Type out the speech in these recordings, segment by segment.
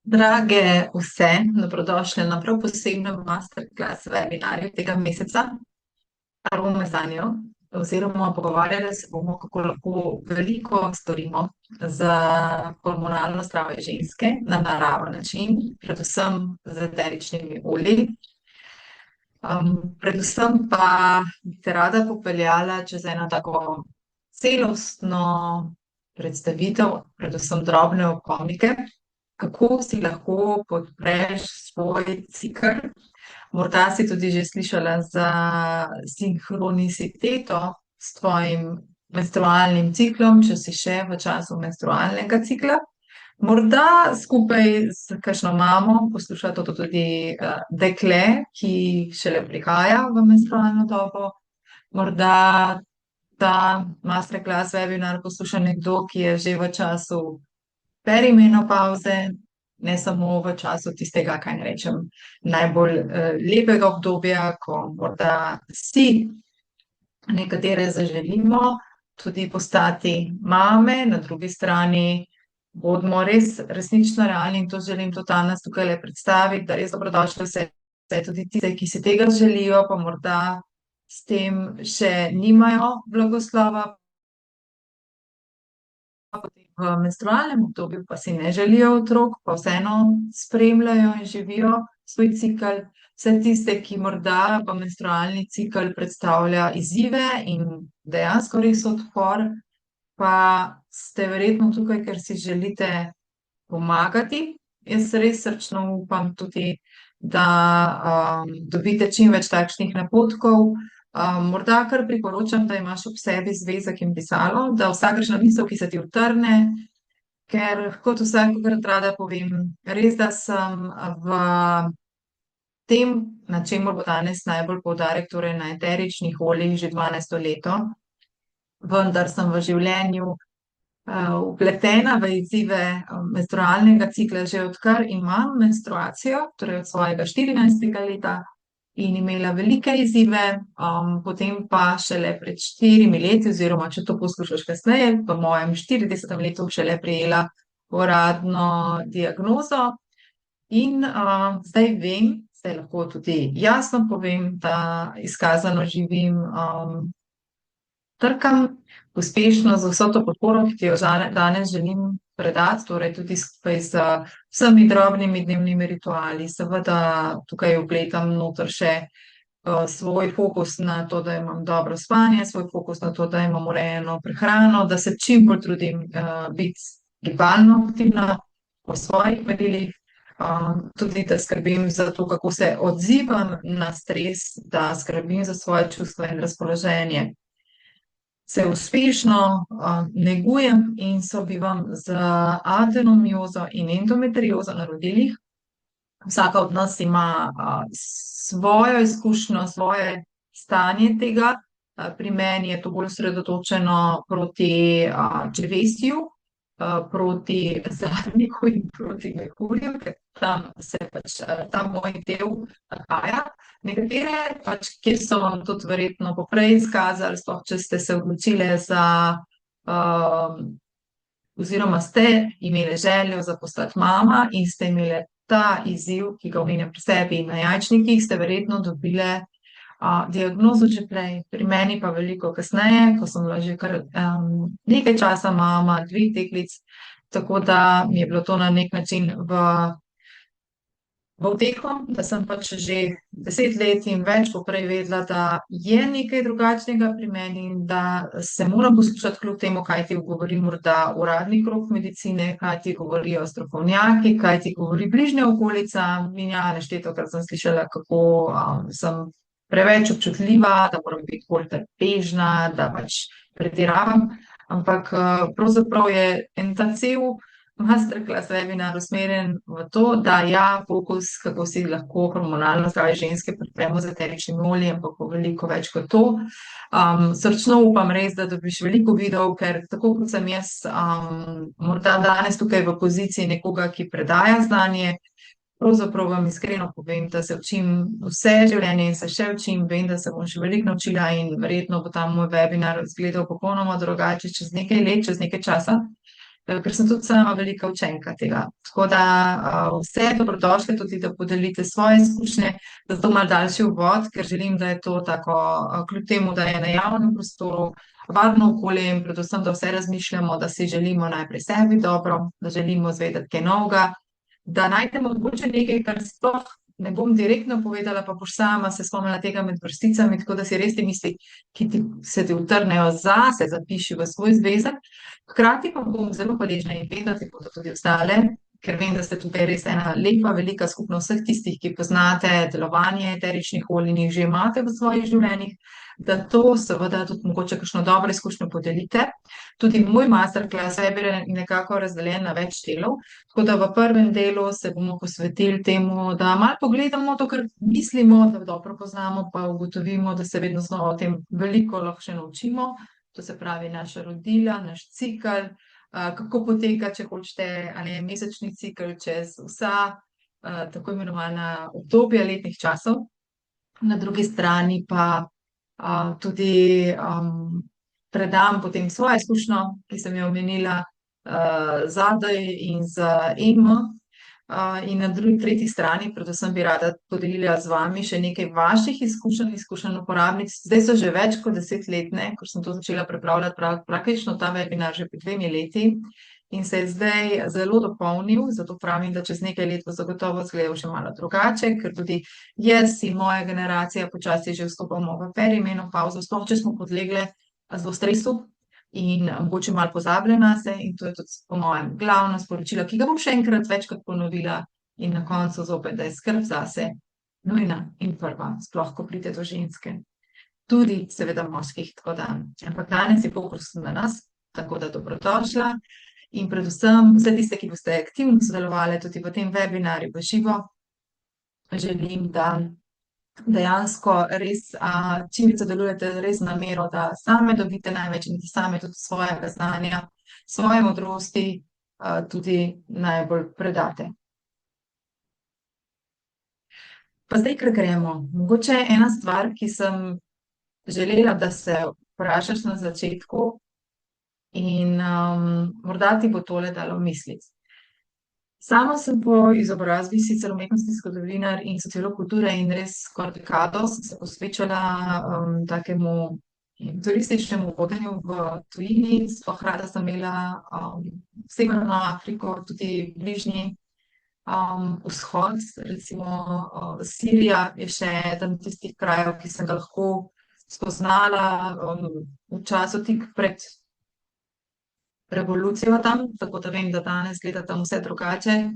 Drage vse, dobrodošli na prav posebnem masterclass webinarju tega meseca Arome zanjo, oziroma pogovarjali se bomo, kako lahko veliko storimo za hormonalno zdrave ženske na naraven način, predvsem z eteričnimi olji. Predvsem pa bi te rada popeljala čez eno tako celostno predstavitev, predvsem drobne opomnike, kako si lahko podpreš svoj cikel. Morda si tudi že slišala za sinhroniciteto s tvojim menstrualnim ciklom, če si še v času menstrualnega cikla. Morda skupaj s kakšno mamo posluša to tudi dekle, ki šele prihaja v menstrualno dobo. Morda ta masterclass webinar posluša nekdo, ki je že v času perimenopavze, ne samo v času tistega, kaj ne rečem, najbolj lepega obdobja, ko morda si nekatere zaželimo tudi postati mame, na drugi strani bodimo res resnično realni in to želim tudi danes tukaj predstaviti, da res dobrodošli vse tudi tiste, ki si tega želijo, pa morda s tem še nimajo blagoslova. V menstrualnem obdobju pa si ne želijo otrok, pa vseeno spremljajo in živijo svoj cikel. Vse tiste, ki morda pa menstrualni cikel predstavlja izzive in dejansko res odpor, pa ste verjetno tukaj, ker si želite pomagati. Jaz res srčno upam tudi, da dobite čim več takšnih napotkov. Morda kar priporočam, da imaš ob sebi zvezek in pisalo, da vsakršna misel, ki se ti utrne, ker kot vsakokrat rada povem, res, da sem v tem, na čemer bo danes najbolj poudarek, torej na eteričnih oljih, že 12. leto, vendar sem v življenju vpletena v izzive menstrualnega cikla že odkar imam menstruacijo, torej od svojega 14. leta, in imela velike izzive, potem pa šele pred 4 leti, oziroma če to poslušaš kasneje, v mojem 40. letu šele prejela uradno diagnozo. In zdaj vem, zdaj lahko tudi jasno povem, da izkazano živim, trkam uspešno z vso to podporo, ki ti jo danes želim predati, torej tudi skupaj z vsemi drobnimi dnevnimi rituali. Seveda tukaj vpletam noter še svoj fokus na to, da imam dobro spanje, svoj fokus na to, da imam urejeno prehrano, da se čim bolj trudim biti gibalno aktivna po svojih merilih, tudi da skrbim za to, kako se odzivam na stres, da skrbim za svoje čustva in razpoloženje. Se uspešno negujem in sobivam z adenomiozo in endometriozo na rodilih. Vsaka od nas ima svojo izkušnjo, svoje stanje tega. Pri meni je to bolj osredotočeno proti črevesju, proti zadnjiku in proti mehurju, ker tam se pač ta moj del nahaja. Nekatere pač, kjer so vam tudi verjetno poprej izkazali, sploh če ste se odločile za oziroma ste imeli željo za postati mama in ste imeli ta izziv, ki ga omenjam pri sebi na jajčnikih, ste verjetno dobile diagnozo že prej, pri meni pa veliko kasneje, ko sem bila že kar nekaj časa mama, 2 deklic, tako da mi je bilo to na nek način v uteho, da sem pač že 10 let in več poprej vedela, da je nekaj drugačnega pri meni in da se moram poslušati kljub temu, kaj ti govori morda uradni krog medicine, kaj ti govorijo strokovnjaki, kaj ti govori bližnja okolica. In ja, neštetokrat sem slišala, kako sem preveč občutljiva, da moram biti bolj trpežna, da pač pretiravam, ampak pravzaprav je en ta cel masterclass webinar usmerjen v to, da fokus, kako si lahko hormonalno zdrave ženske podpremo z eteričnimi olji, ampak veliko več kot to. Srčno upam res, da dobiš veliko videov, ker tako kot sem jaz morda danes tukaj v poziciji nekoga, ki predaja znanje, pravzaprav vam iskreno povem, da se učim vse življenje in se še učim, vem, da se bom še veliko naučila in verjetno bo ta moj webinar izgledal popolnoma drugače čez nekaj let, čez nekaj časa. ker sem tudi sama velika učenka tega. Tako da vse dobrodošle tudi, da podelite svoje izkušnje, za to malo daljši uvod, ker želim, da je to tako, kljub temu, da je na javnem prostoru, varno okolje in predvsem, da vse razmišljamo, da si želimo najprej sebi dobro, da želimo izvedeti kaj novega, da najdemo mogoče nekaj, kar sploh ne bom direktno povedala, pa boš sama se spomnila tega med vrsticami, tako da si res te misli, ki se ti utrnejo zase, zapiši v svoj zvezek. Hkrati pa bom zelo hvaležna in vem, da ti bodo tudi ostale, ker vem, da ste tukaj res ena lepa, velika skupnost vseh tistih, ki poznate delovanje eteričnih olj in jih že imate v svojih življenjih, da to seveda tudi mogoče kakšno dobro izkušnjo podelite. Tudi moj masterclass webinar je nekako razdeljen na več delov, tako da v prvem delu se bomo posvetili temu, da malo pogledamo to, kar mislimo, da dobro poznamo, pa ugotovimo, da se vedno znova o tem veliko lahko še naučimo. To se pravi naša rodila, naš cikel, kako poteka, če hočete, ali je mesečni cikel čez vsa tako imenovana obdobja letnih časov. Na drugi strani pa tudi predam potem svojo izkušnjo, ki sem jo omenila zadaj in z in na tretji strani predvsem bi rada podelila z vami še nekaj vaših izkušenj uporabnic. Zdaj so že več kot 10-letne, ko sem to začela pripravljati praktično ta webinar že pred 2 leti in se je zdaj zelo dopolnil, zato pravim, da čez nekaj let bo zagotovo izgledal še malo drugače, ker tudi jaz in moja generacija počasi že vstopamo v perimenopavzo, sploh če smo podlegle zelo stresu in mogoče malo pozabljena se in to je tudi po mojem glavno sporočilo, ki ga bom še enkrat večkrat ponovila in na koncu zopet, da je skrb zase nujna in prva, sploh ko pride do ženske. Tudi seveda moških, tako da, ampak danes je fokus na nas, tako da dobrodošla in predvsem vse tiste, ki boste aktivno sodelovali tudi v tem webinarju v živo, želim, da dejansko res čim več sodelujete res z namero, da same dobite največ in da same tudi svojega znanja, svoje modrosti tudi najbolj predate. Pa zdaj, ker gremo, mogoče ena stvar, ki sem želela, da se vprašaš na začetku in morda ti bo tole dalo misliti. Sama sem po izobrazbi sicer umetnostni zgodovinar in sociolog kulture in res skoraj dekado sem se posvečala takemu turističnemu vodenju v tujini, sploh rada sem imela Severno Afriko, tudi bližnji vzhod, recimo Sirija je še eden tistih krajev, ki sem ga lahko spoznala v času tik pred revolucijo tam, tako da vem, da danes gleda tam vse drugače.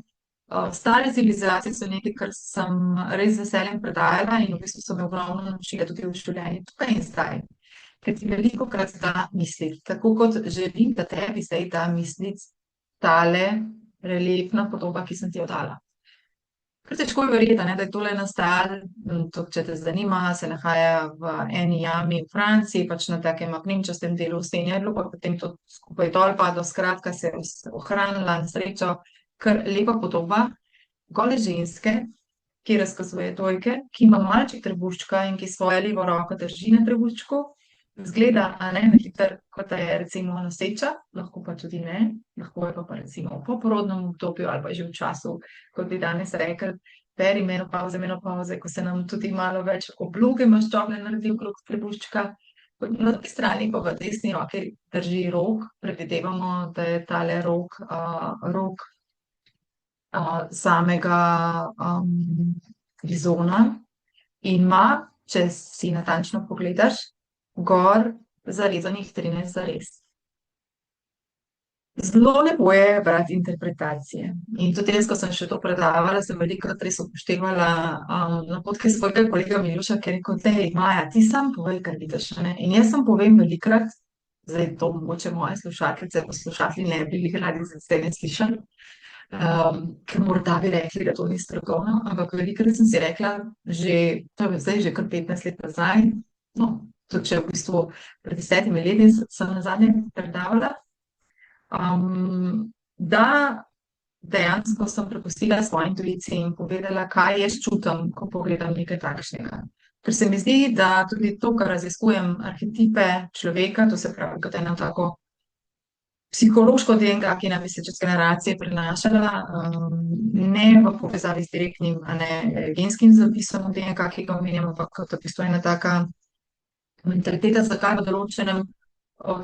Stare civilizacije so nekaj, kar sem res z veseljem predajala in v bistvu so me ogromno naučile tudi v življenju tukaj in zdaj. Ker ti velikokrat da misliti, tako kot želim, da tebi zdaj da misliti tale reliefna podoba, ki sem ti jo dala. Ker težko je verjeti, da je tole nastalo, če te zanima, se nahaja v eni jami v Franciji, pač na takem apnenčastem delu Stenjerlu, pa potem to skupaj dol padlo, skratka se je ohranila na srečo, kar lepa podoba gole ženske, ki razkazuje dojke, ki ima malček trebuščka in ki svojo levo roko drži na trebuščku. Zgleda, na hiter, kot da je recimo noseča, lahko pa tudi ne, lahko je pa recimo v poporodnem obdobju ali pa že v času, kot bi danes rekli, perimenopavze, menopavze, ko se nam tudi malo več obloge maščobne naredi okrog trebuščka. Na drugi strani pa v desni roki drži rog, predvidevamo, da je tale rog samega bizona in ima, če si natančno pogledaš, gor zarezanih 13 zarez. Zelo lepo je brati interpretacije. In tudi jaz, ko sem še to predavala, sem velikokrat res upoštevala napotke svojega kolega Miluša, ker je rekel, dej, Maja, ti sam povej, kar vidiš. In jaz sem povem velikokrat, zdaj to mogoče moje slušateljice, poslušatelji ne bi bili radi zdaj ne slišali, ker morda bi rekli, da to ni strokovno, ampak velikokrat sem si rekla, to je zdaj že kar 15 let nazaj, no, tudi če v bistvu pred 10 leti sem nazadnje predavala, da dejansko sem prepustila svoji intuiciji in povedala, kaj jaz čutim, ko pogledam nekaj takšnega. Ker se mi zdi, da tudi to, kar raziskujem arhetipe človeka, to se pravi, kot eno tako psihološko DNK, ki naj bi se čez generacije prenašala, ne v povezavi z direktnim, a ne genskim zapisom v DNK, ki ga omenjamo, ampak kot v bistvu ena taka mentaliteta, zakaj v določenem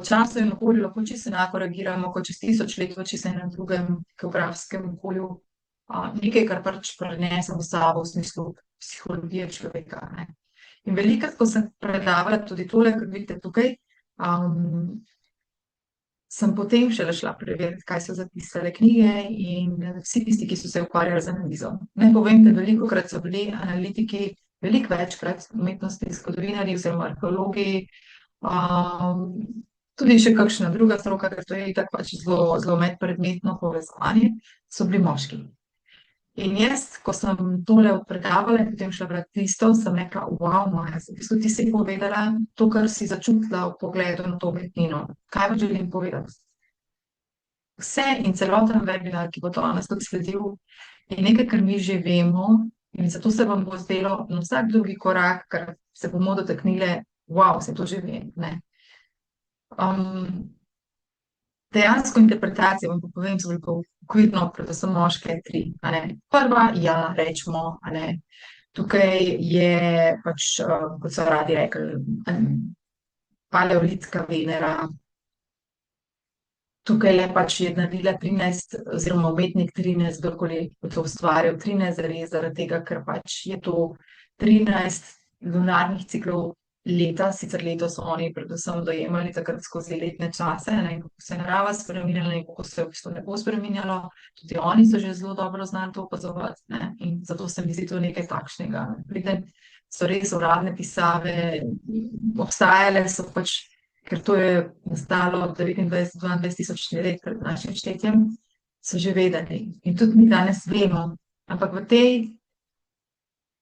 času in okolju lahko čisto enako reagiramo kot čez 1000 let v čisto enem drugem geografskem okolju. Nekaj, kar pač prenesemo s sabo v smislu psihologije človeka, ne. In velikokrat, ko sem predavala tudi tole, kar vidite tukaj, sem potem šele šla preveriti, kaj so zapisale knjige in vsi tisti, ki so se ukvarjali z analizo. Naj povem, da velikokrat so bili analitiki, veliko večkrat umetnostni zgodovinarji oziroma arheologi, tudi še kakšna druga stroka, ker to je itak pač zelo medpredmetno povezovanje, so bili moški. In jaz, ko sem tole predavala in potem šla brati tisto, sem rekla, Maja, v bistvu ti si povedala to, kar si začutila v pogledu na to umetnino. Kaj pa želim povedati? Vse in celoten webinar, ki bo to danes tudi sledil, je nekaj, kar mi že vemo in zato se vam bo zdelo na vsak drugi korak, ker se bomo dotaknile, se to že ve, ne. Dejansko interpretacije, vam pa povem, so bile pa okvirno predvsem moške 3, a ne. Prva, rečemo, a ne, tukaj je pač, kot so radi rekli, paleolitska Venera. Tukaj je pač naredila 13 oziroma umetnik 13, kdorkoli je to ustvarjal, 13 zares, zaradi tega, ker pač je to 13 lunarnih ciklov leta, sicer leto so oni predvsem dojemali takrat skozi letne čase, ne, kako se je narava spreminjala in kako se v bistvu nebo spreminjalo, tudi oni so že zelo dobro znali to opazovati, ne, in zato se mi zdi to nekaj takšnega. Preden so res uradne pisave, obstajale so pač, ker to je nastalo 29-22 tisoč let pred našim štetjem, so že vedeli. In tudi mi danes vemo, ampak v tej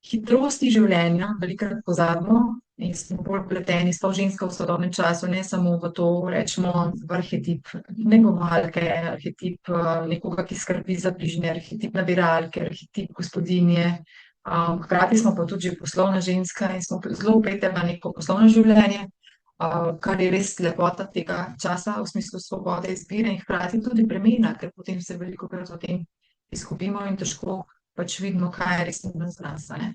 hitrosti življenja velikokrat pozabimo in smo bolj vpleteni, sploh ženska v sodobnem času, ne samo v to, rečemo, v arhetip negovalke, arhetip nekoga, ki skrbi za bližnje, arhetip nabiralke, arhetip gospodinje. Hkrati smo pa tudi že poslovna ženska in smo zelo vpete v neko poslovno življenje, kar je res lepota tega časa v smislu svobode izbire in hkrati tudi bremena, ker potem se velikokrat v tem izgubimo in težko pač vidimo, kaj je res za nas, a ne.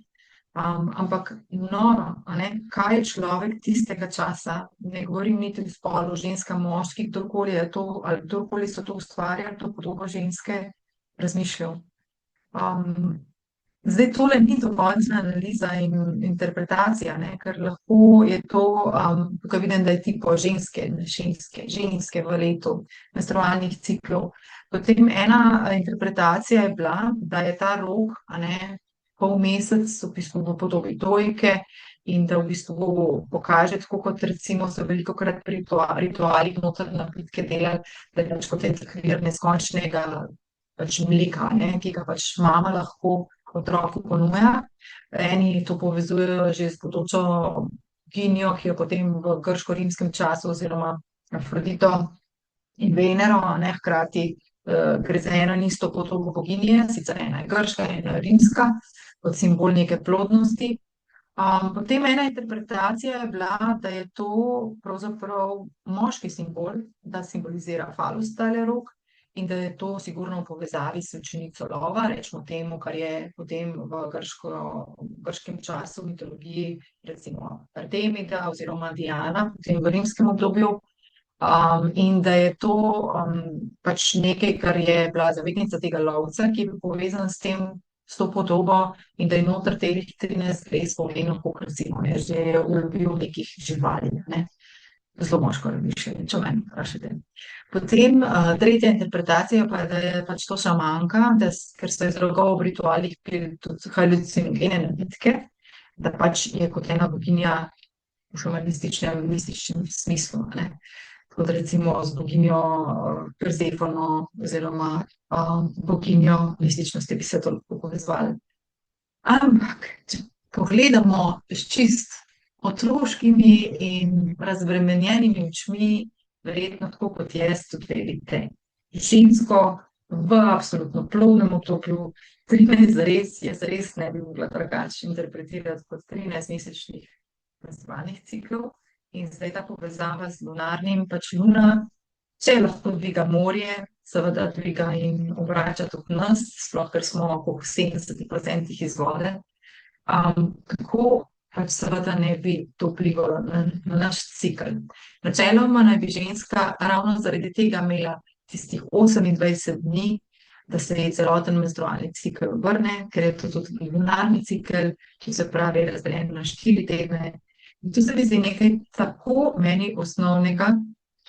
Ampak noro, a ne, kaj je človek tistega časa, ne govorim niti o spolu, ženska, moški, kdorkoli je to, ali kdorkoli so to ustvarjali, to podobo ženske, razmišljal. Zdaj tole ni dokončna analiza in interpretacija, ne, ker lahko je to, tukaj vidim, da je tipo ženske v letu menstrualnih ciklov. Potem ena interpretacija je bila, da je ta rok, a ne, polmesec v bistvu v podobi dojke in da v bistvu pokaže, tako kot recimo so velikokrat pri ritualih noter napitke delali, da je pač kot en tak vir neskončnega pač mleka, ne, ki ga pač mama lahko otroku ponuja. Eni to povezujejo že z bodočo boginjo, ki jo potem v grško-rimskem času oziroma Afrodito in Venero, a ne, hkrati gre za eno in isto podobo boginje, sicer ena je grška, ena je rimska, kot simbol neke plodnosti. Potem ena interpretacija je bila, da je to pravzaprav moški simbol, da simbolizira falus tale rok, in da je to sigurno v povezavi s učenico lova, rečemo temu, kar je potem v grškem času, mitologiji, recimo Artemida oziroma Diana, potem v rimskem obdobju. In da je to pač nekaj, kar je bila zavetnica tega lovca, ki je bil povezan s tem, s to podobo, in da je noter teh 13 res povedno, koliko recimo je že ulobil nekih živali, ne. Zelo moško razmišljanje, če mene vprašate. Potem tretja interpretacija pa je, da je pač to šamanka, ker so iz rogov v ritualih pili tudi halucinogene napitke, da pač je kot ena boginja v šamanističnem, mističnem smislu, a ne. Kot recimo z boginjo Perzefono oziroma boginjo mističnosti bi se to lahko povezovali. Ampak, če pogledamo s čisto otroškimi in razbremenjenimi očmi, verjetno tako kot jaz tudi vidite, žensko v absolutno plodnem obdobju, 13 zares, jaz res ne bi mogla drugače interpretirati kot 13-mesečnih menstrualnih ciklov. In zdaj ta povezava z lunarnim, pač luna Če lahko dviga morje, seveda dviga in obrača tudi nas, sploh ker smo okrog 70% iz vode. Kako pač seveda ne bi to vplivalo na naš cikel. Načeloma naj bi ženska ravno zaradi tega imela tistih 28 dni, da se ji celoten menstrualni cikel obrne, ker je to tudi lunarni cikel, ki se pravi razdeljen na 4 tedne. In to se mi zdi nekaj tako meni osnovnega,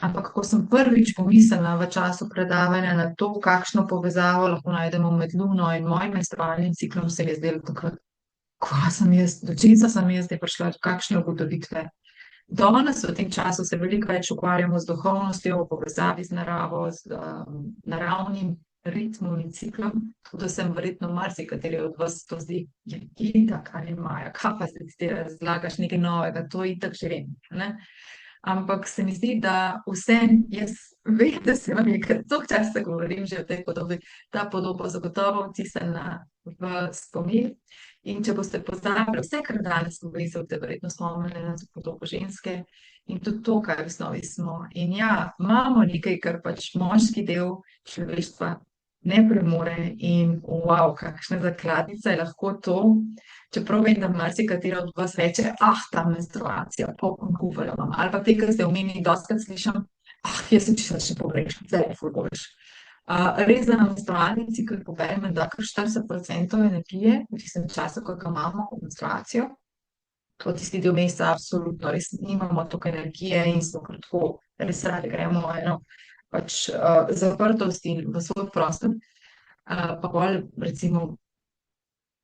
ampak ko sem prvič pomislila v času predavanja na to, kakšno povezavo lahko najdemo med luno in mojim menstrualnim ciklom, se mi je zdelo takrat, ko sem jaz, do česa sem jaz zdaj prišla, do kakšne ugotovitve. Danes v tem času se veliko več ukvarjamo z duhovnostjo, v povezavi z naravo, z naravnim ritmom in ciklom, tako da sem verjetno marsikateri od vas to zdi, je itak ali Maja, kaj pa zdaj ti razlagaš nekaj novega, to itak že vem, ne? Ampak se mi zdi, da vsem, jaz vem, da se vam je, ker toliko časa govorim že o tej podobi, ta podoba zagotovo vtisnjena v spomin. In če boste pozabili vse, kar danes govorim, se boste verjetno spomnili na to podobo ženske in tudi to, kaj v osnovi smo. In ja, imamo nekaj, kar pač moški del človeštva ne premore in wow, kakšna zakladnica je lahko to. Čeprav vem, da marsikatera od vas reče, ta menstruacija, govorila, ali pa te, ki ste omenili, dostakrat slišim, jaz sem čisto še pogrešam, zdaj je ful boljš. Res, da na menstrualni cikel poberemo da kar 40% energije, v tistem času, ko ga imamo, menstruacijo. To tisti del meseca absolutno res nimamo toliko energije in smo kar tako, res radi gremo v eno pač zaprtost in v svoj prostor. Pa bolj recimo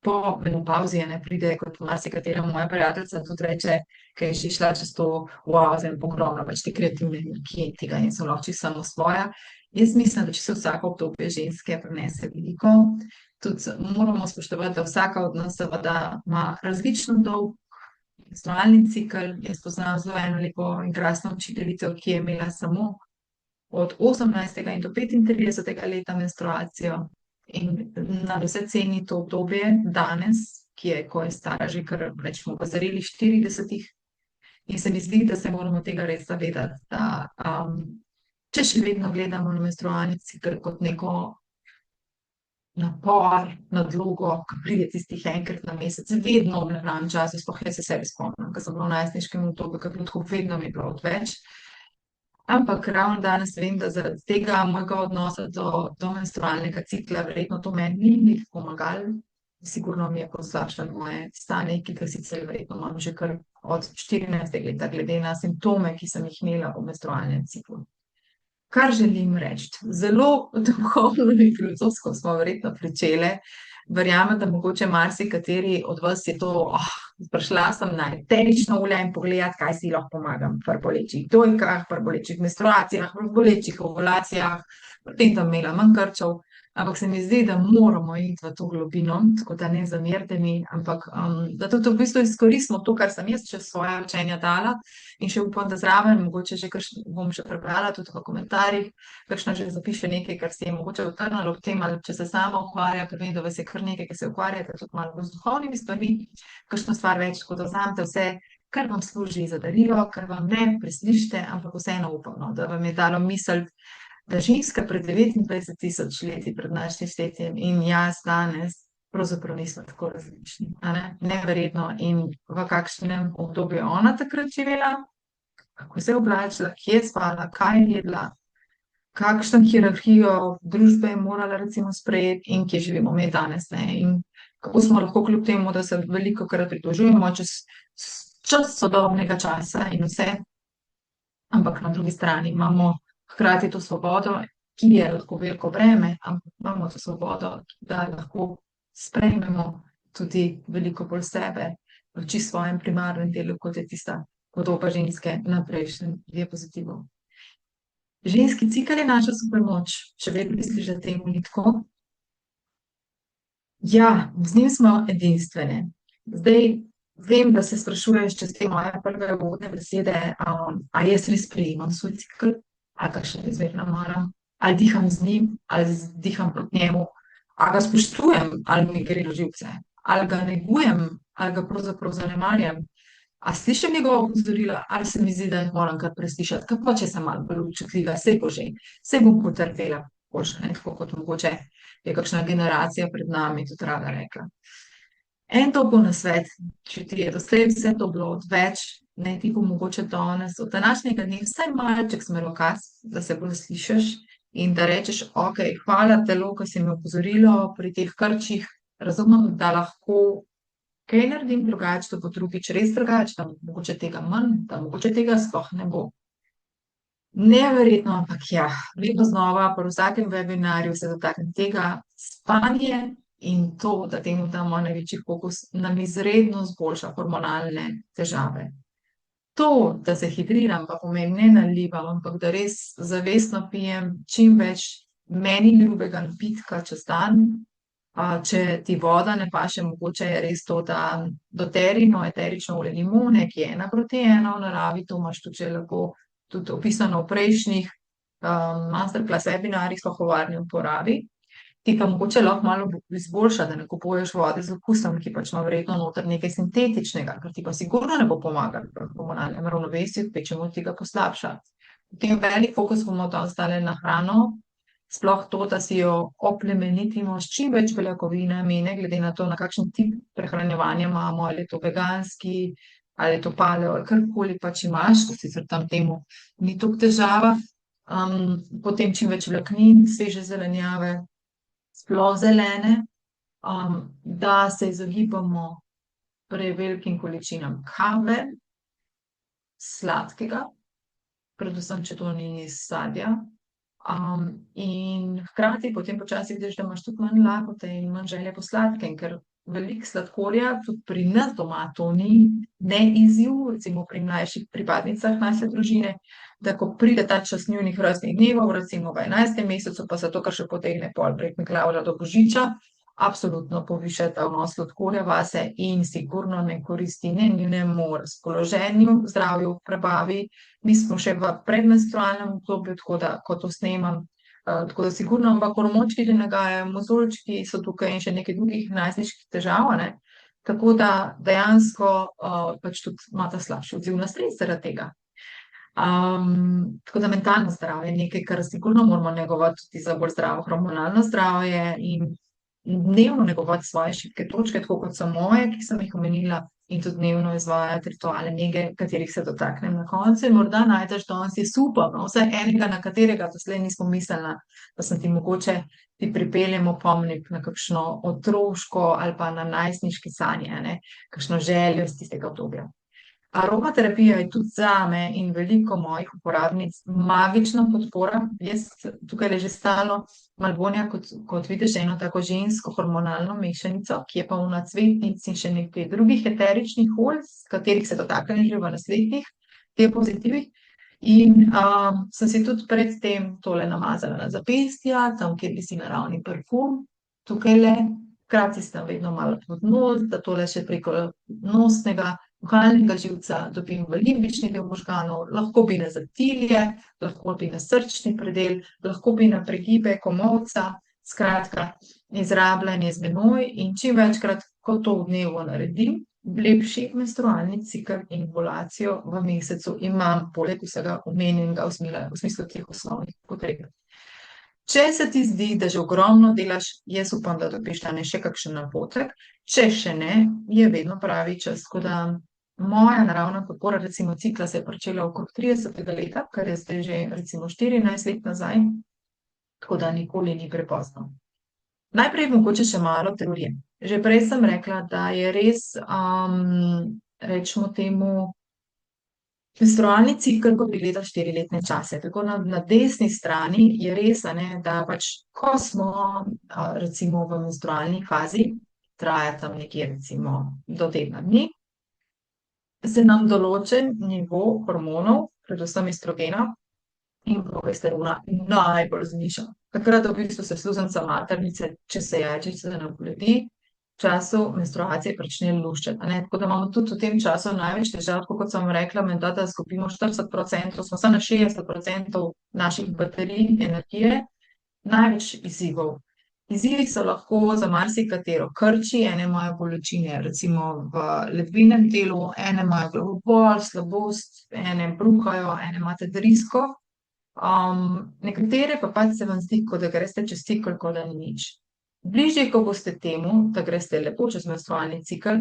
po menopavzi ne pride, kot marsikatera moja prijateljica tudi reče, ker je še šla čez to, zdaj bom ogromno več te kreativne energije in tega in sem lahko čisto samo svoja. Jaz mislim, da če se vsako obdobje ženske prinese veliko, tudi moramo spoštovati, da vsaka od nas seveda ima različno dolg menstrualni cikel. Jaz poznam zelo eno lepo in krasno učiteljico, ki je imela samo od 18. in do 35. leta menstruacijo. In nadvse ceni to obdobje danes, ko je stara že kar rečemo v zrelih 40-ih. In se mi zdi, da se moramo tega res zavedati, da če še vedno gledamo na menstrualni cikel kot neko napor, nadlogo, ki pride tistih enkrat na mesec, vedno v neravnem času, sploh jaz se sebi spomnim, ko sem bila v najstniškem obdobju, ker tako vedno mi je bilo odveč. Ampak ravno danes vem, da zaradi tega mojega odnosa do menstrualnega cikla verjetno to meni ni pomagalo. Sigurno mi je poslabšalo moje stanje, ki ga sicer verjetno imam že kar od 14. leta, glede na simptome, ki sem jih imela v menstrualnem ciklu. Kar želim reči, zelo duhovno in filozofsko smo verjetno pričele. Verjamem, da mogoče marsikateri od vas je to, prišla sem na eterično olje in pogledati, kaj si lahko pomagam pri bolečih dojkah, pri bolečih menstruacijah, pri bolečih ovulacijah, pri tem, da imela manj krčev. Ampak se mi zdi, da moramo iti v to globino, tako da ne zamerite mi, ampak da tudi v bistvu izkoristimo to, kar sem jaz čez svoja učenja dala in še upam, da zraven, mogoče že bom še prebrala tudi v komentarjih, kakšna že zapiše nekaj, kar si je mogoče utrnalo v tem, ali če se sama ukvarja, ker vem, da vas je kar nekaj, ki se ukvarjate tudi malo z duhovnimi stvarmi, kakšno stvar več, tako da vzamete vse, kar vam služi za darilo, kar vam ne preslišite, ampak vseeno upam, da vam je dalo misel, da ženska pred 29.000 leti pred našim štetjem in jaz danes pravzaprav nismo tako različni. Neverjetno. In v kakšnem obdobju je ona takrat živela, kako se je oblačila, kje je spala, kaj je jedla, kakšno hierarhijo družbe je morala recimo sprejeti in kje živimo mi danes. In kako smo lahko kljub temu, da se veliko krat pritožujemo čez sodobnega časa in vse, ampak na drugi strani imamo hkrati to svobodo, ki je lahko veliko breme, ampak imamo to svobodo, da lahko sprejmemo tudi veliko bolj sebe v čisto svojem primarnem delu, kot je tista podoba ženske na prejšnjem diapozitivu. Ženski cikel je naša supermoč, če vedno misliš, da temu ni tako. Ja, z njim smo edinstvene. Zdaj, vem, da se sprašuješ čez te moje prve uvodne besede, ali jaz res sprejemam svoj cikel, ali ga še izmerno maram, ali diham z njim, ali diham proti njemu, ali ga spoštujem, ali mi gre na živce, ali ga negujem, ali ga pravzaprav zanemarjam, A slišim njegova opozorila, ali se mi zdi, da jih moram kar preslišati, kaj pa če sem malo bolj občutljiva, sej bo že, sej bom potrpela, boljše, ne, tako kot mogoče je kakšna generacija pred nami tudi rada rekla. En topel nasvet, če ti je doslej vse to bilo odveč, naj ti bo mogoče danes, od današnjega dne vsaj malček smerokaz, da se bolj slišiš in da rečeš, ok, hvala telo, ki si me opozorilo pri teh krčih, razumem, da lahko kaj naredim drugače, da bo drugič res drugače, da mogoče tega manj, da mogoče tega sploh ne bo. Neverjetno, ampak ja, vedno znova, pri vsakem webinarju se dotaknem tega spanje in to, da temu damo največji fokus, nam izredno zboljša hormonalne težave. To, da se hidriram, pa pomeni ne nalivam, ampak da res zavestno pijem čim več meni ljubega napitka čez dan. Če ti voda ne paše, mogoče je res to, da doterino, eterično olje limone, ki je 1:1 v naravi, to imaš tudi že lahko tudi opisano v prejšnjih masterclass webinarjih, sploh o varni uporabi. Ti pa mogoče lahko malo izboljša, da ne kupuješ vode z okusom, ki pač ima verjetno noter nekaj sintetičnega, ker ti pa sigurno ne bo pomagalo pri hormonalnem ravnovesju, kvečjemu ti ga poslabša. Potem velik fokus bomo danes dali na hrano, sploh to, da si jo oplemenitimo s čim več beljakovinami, ne glede na to, na kakšen tip prehranjevanja imamo, ali je to veganski, ali je to paleo, ali karkoli pač imaš, to sicer tam temu ni toliko težava. Potem čim več vlaknin, sveže zelenjave, sploh zelene, da se izogibamo prevelikim količinam kave, sladkega, predvsem, če to ni iz sadja. In hkrati potem počasi vidiš, da imaš tudi manj lakote in manj želje po sladkem, ker veliko sladkorja, tudi pri nas doma to ni ne izziv, recimo pri mlajših pripadnicah naše družine, da ko pride ta čas njunih rojstnih dnevov, recimo v 11. mesecu, pa zato, ker še potegne pol prek Miklavža do Božiča, absolutno povišata vnos sladkorja vase in sigurno ne koristi ne njunemu razpoloženju, zdravju, prebavi. Mi smo še v predmenstrualnem obdobju, tako da, ko to snemam, tako da sigurno, ampak hormončki ne nagajajo, mozolčki so tukaj in še nekaj drugih najstniških težav, ne. Tako da dejansko pač tudi imata slabši odziv na stres zaradi tega. Tako da mentalno zdravje je nekaj, kar sigurno moramo negovati tudi za bolj zdravo hormonalno zdravje in dnevno negovati svoje šibke točke, tako kot so moje, ki sem jih omenila, in tudi dnevno izvajati rituale nege, katerih se dotaknem na koncu. In morda najdeš danes je super, no, vsaj enega, na katerega doslej nismo mislila, pa sem ti mogoče ti pripeljem opomnik na kakšno otroško ali pa na najstniške sanje, ne, kakšno željo iz tistega obdobja. Aromaterapija je tudi zame in veliko mojih uporabnic magična podpora. Jaz tukaj že stalno malo vonja, kot vidiš, eno tako žensko hormonalno mešanico, ki je polna cvetnic in še nekaj drugih eteričnih olj, s katerih se dotaknem že v naslednjih diapozitivih. In sem si tudi pred tem tole namazala na zapestja, tam, kjer bi si naravni parfum, tukajle, hkrati sem vedno malo pod nos, da tole še preko nosnega vohalnega živca dobim v limbični del možganov, lahko bi na zatilje, lahko bi na srčni predel, lahko bi na pregibe komolca, skratka, izrabljanje z menoj in čim večkrat, ko to v dnevu naredim, lepši menstrualni cikel in ovulacijo v mesecu imam, poleg vsega omenjenega v smislu teh osnovnih potreb. Če se ti zdi, da že ogromno delaš, jaz upam, da dobiš danes še kakšen napotek, če še ne, je vedno pravi čas, tako da moja naravna podpora recimo cikla se je pričela okrog 30. leta, kar je zdaj že recimo 14 let nazaj, tako da nikoli ni prepozno. Najprej mogoče še malo teorije. Že prej sem rekla, da je res, rečemo temu, menstrualni cikel, ko gledaš 4-letne čase. Tako na desni strani je res, da pač, ko smo recimo v menstrualni fazi, traja tam nekje recimo do tedna dni, se nam določen nivo hormonov, predvsem estrogena in progesterona, najbolj zniža. Takrat v bistvu se sluznica maternice, če se jajčeca ne oplodi, v času menstruacije prične luščati, tako da imamo tudi v tem času največ težav, tako kot sem rekla, menda, da izgubimo 40%, smo samo na 60% naših baterij energije, največ izzivov. Izzivi so lahko za marsikatero krči, ene imajo bolečine, recimo v ledvenem delu, ene imajo glavobol, slabost, ene bruhajo, ene imate drisko. Nekatere pa pač se vam zdi, kot da greste čez cikel, kot da ni nič. Bližje, ko boste temu, da greste lepo čez menstrualni cikel,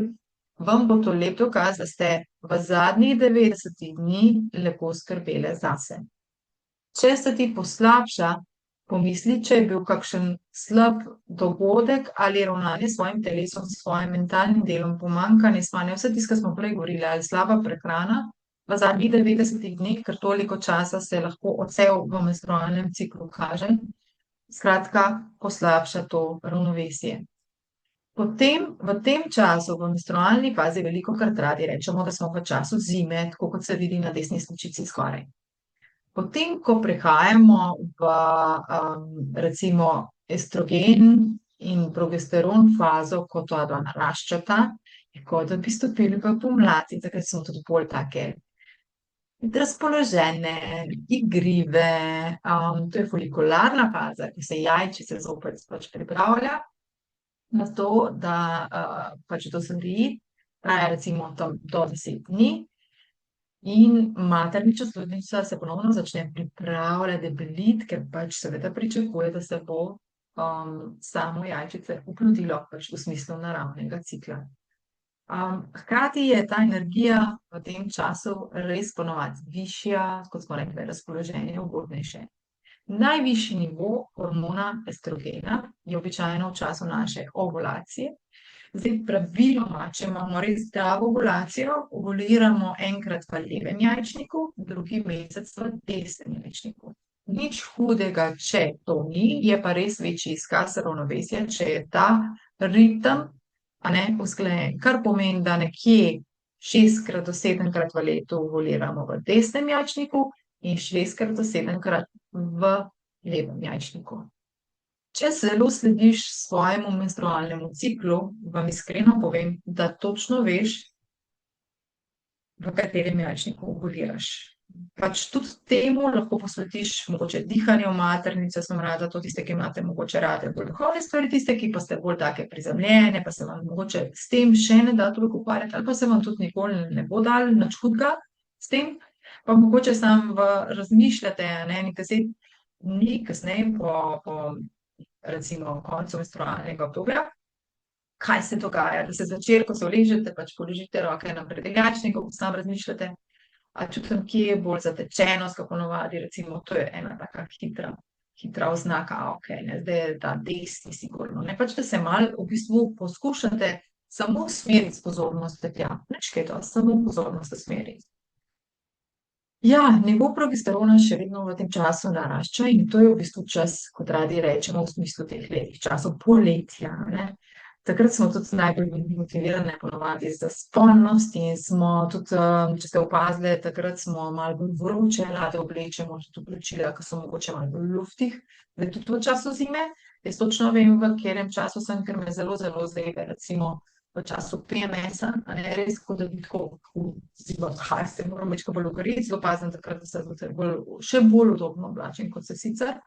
vam bo to lep dokaz, da ste v zadnjih 90 dni lepo skrbele zase. Če se ti poslabša, pomisli, če je bil kakšen slab dogodek ali ravnanje s svojim telesom, s svojim mentalnim delom, pomanjkanje spanja, vse tisto, kar smo prej govorili, ali slaba prehrana v zadnjih 90 dneh, ker toliko časa se lahko odsev v menstrualnem ciklu kaže. Skratka, poslabša to ravnovesje. Potem v tem času, v menstrualni fazi, velikokrat radi rečemo, da smo v času zime, tako kot se vidi na desni sličici skoraj. Potem, ko prehajamo v recimo estrogen in progesteron fazo, ko ta dva naraščata, je kot da bi stopili v pomlad in takrat smo tudi bolj take razpoložene, igrive, to je folikularna faza, ko se jajčice zopet pač pripravlja na to, da pač dozori, traja recimo tam do 10 dni. In maternična sluznica se ponovno začne pripravljati, debeliti, ker pač seveda pričakuje, da se bo samo jajčice oplodilo, pač v smislu naravnega cikla. Hkrati je ta energija v tem času res ponovadi višja, kot smo rekli, razpoloženje ugodnejše. Najvišji nivo hormona estrogena je običajno v času naše ovulacije. Zdaj, praviloma, če imamo res zdravo ovulacijo, ovuliramo enkrat v levem jajčniku, drugi mesec v desnem jajčniku. Nič hudega, če to ni, je pa res večji izkaz ravnovesja, če je ta ritem usklajen. Kar pomeni, da nekje 6 do 7 v letu ovuliramo v desnem jajčniku in 6 do 7 v levem jajčniku. Če zelo slediš svojemu menstrualnemu ciklu, vam iskreno povem, da točno veš, v katerem jajčniku ovuliraš. Pač tudi temu lahko posvetiš mogoče dihanje v maternici, sem rada, to tiste, ki imate mogoče rade bolj duhovne stvari, tiste, ki pa ste bolj take prizemljene, pa se vam mogoče s tem še ne da toliko ukvarjati, ali pa se vam tudi nikoli ne bo dalo nič hudega s tem, pa mogoče samo razmišljate, nekaj 10 dni kasneje po recimo koncu menstrualnega obdobja, kaj se dogaja, da se zvečer, ko se uležete, pač položite roke na predaljačniku, ko sam razmišljate, a čutim, kje je bolj zatečenost, kako ponovadi, recimo, to je ena taka hitra oznaka, zdaj je ta desni sigurno, pač da se malo v bistvu poskušate samo usmeriti pozornost tja, nič kaj to, samo pozornost usmeriti. Ja, nivo progesterona še vedno v tem času narašča in to je v bistvu čas, kot radi rečemo, v smislu teh letih časov, poletja, Takrat smo tudi najbolj motivirane ponovadi za spolnost in smo tudi, če ste opazili, takrat smo malo bolj vroče, rade oblečemo tudi oblačila, ki so mogoče malo bolj luftih, tudi v času zime. Jaz točno vem, v katerem času sem, ker me zelo, zelo zebe, recimo v času PMS-a, res, kot da bi tako zima, se moram večkrat bolj ogreti, zelo pazim takrat, da se še bolj udobno oblačim, kot se sicer,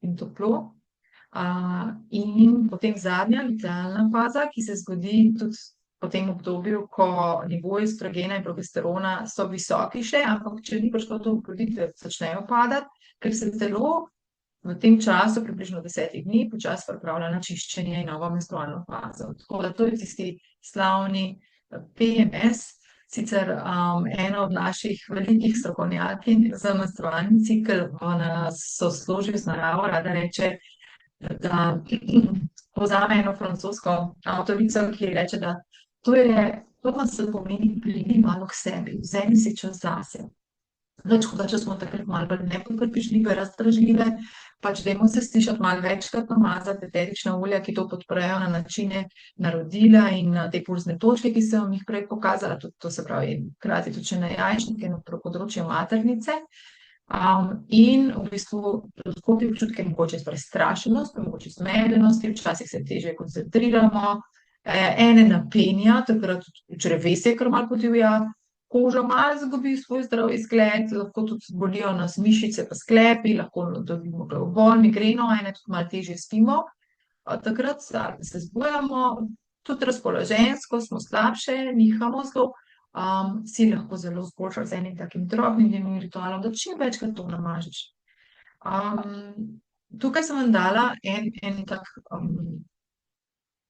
in toplo. In potem zadnja, lutealna faza, ki se zgodi tudi po tem obdobju, ko nivoji estrogena in progesterona so visoki še, ampak če ni prišlo do oploditve, začnejo padati, ker se telo v tem času, približno 10 dni, počasi pripravlja na čiščenje in novo menstrualno fazo. Tako da to je tisti slavni PMS, sicer ena od naših velikih strokovnjakinj za menstrualni cikel, ona sosloži z naravo, rada reče, da povzame eno francosko avtorico, ki reče, da to pa se pomeni pridi malo k sebi, vzemi si čas zase. Če smo takrat malo bolj nepotrpežljive, razdražljive, pač dajmo se slišati malo večkrat namazati eterična olja, ki to podprejo na načine narodila in na te pulzne točke, ki sem jih prej pokazala, tudi to se pravi, hkrati tudi še na jajčnike, na področje maternice. In v bistvu lahko te občutke mogoče prestrašenost, mogoče zmedenosti, včasih se težje koncentriramo, ene napenja, takrat tudi črevesje kar malo podivja, koža malo izgubi svoj zdrav izgled, lahko tudi bolijo nas mišice pa sklepi, lahko dobimo glavobol, migreno, ene tudi malo težje spimo. Od takrat se zbujamo, tudi razpoloženjsko smo slabše, nihamo zelo, si lahko zelo zboljšaš z enim takim drobnim dnevnim ritualom, da čim večkrat to namažeš. Tukaj sem vam dala en tak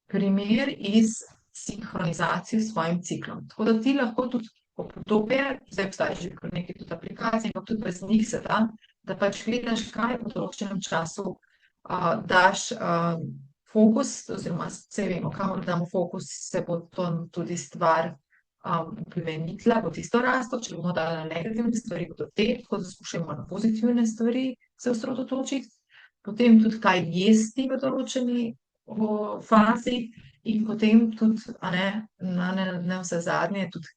primer iz sinhronizacije s svojim ciklom. Tako da ti lahko tudi obdobje, zdaj obstaja že kar nekaj tudi aplikacij, ampak tudi brez njih se da, da pač gledaš, kaj v določenem času daš fokus, oziroma se vemo, kamor damo fokus, se bo to tudi stvar plemenitla, bo tisto rasto, če bomo dali na negativne stvari, bodo te, tako da skušamo na pozitivne stvari se osredotočiti. Potem tudi, kaj jesti v določeni fazi in potem tudi, na vse zadnje, tudi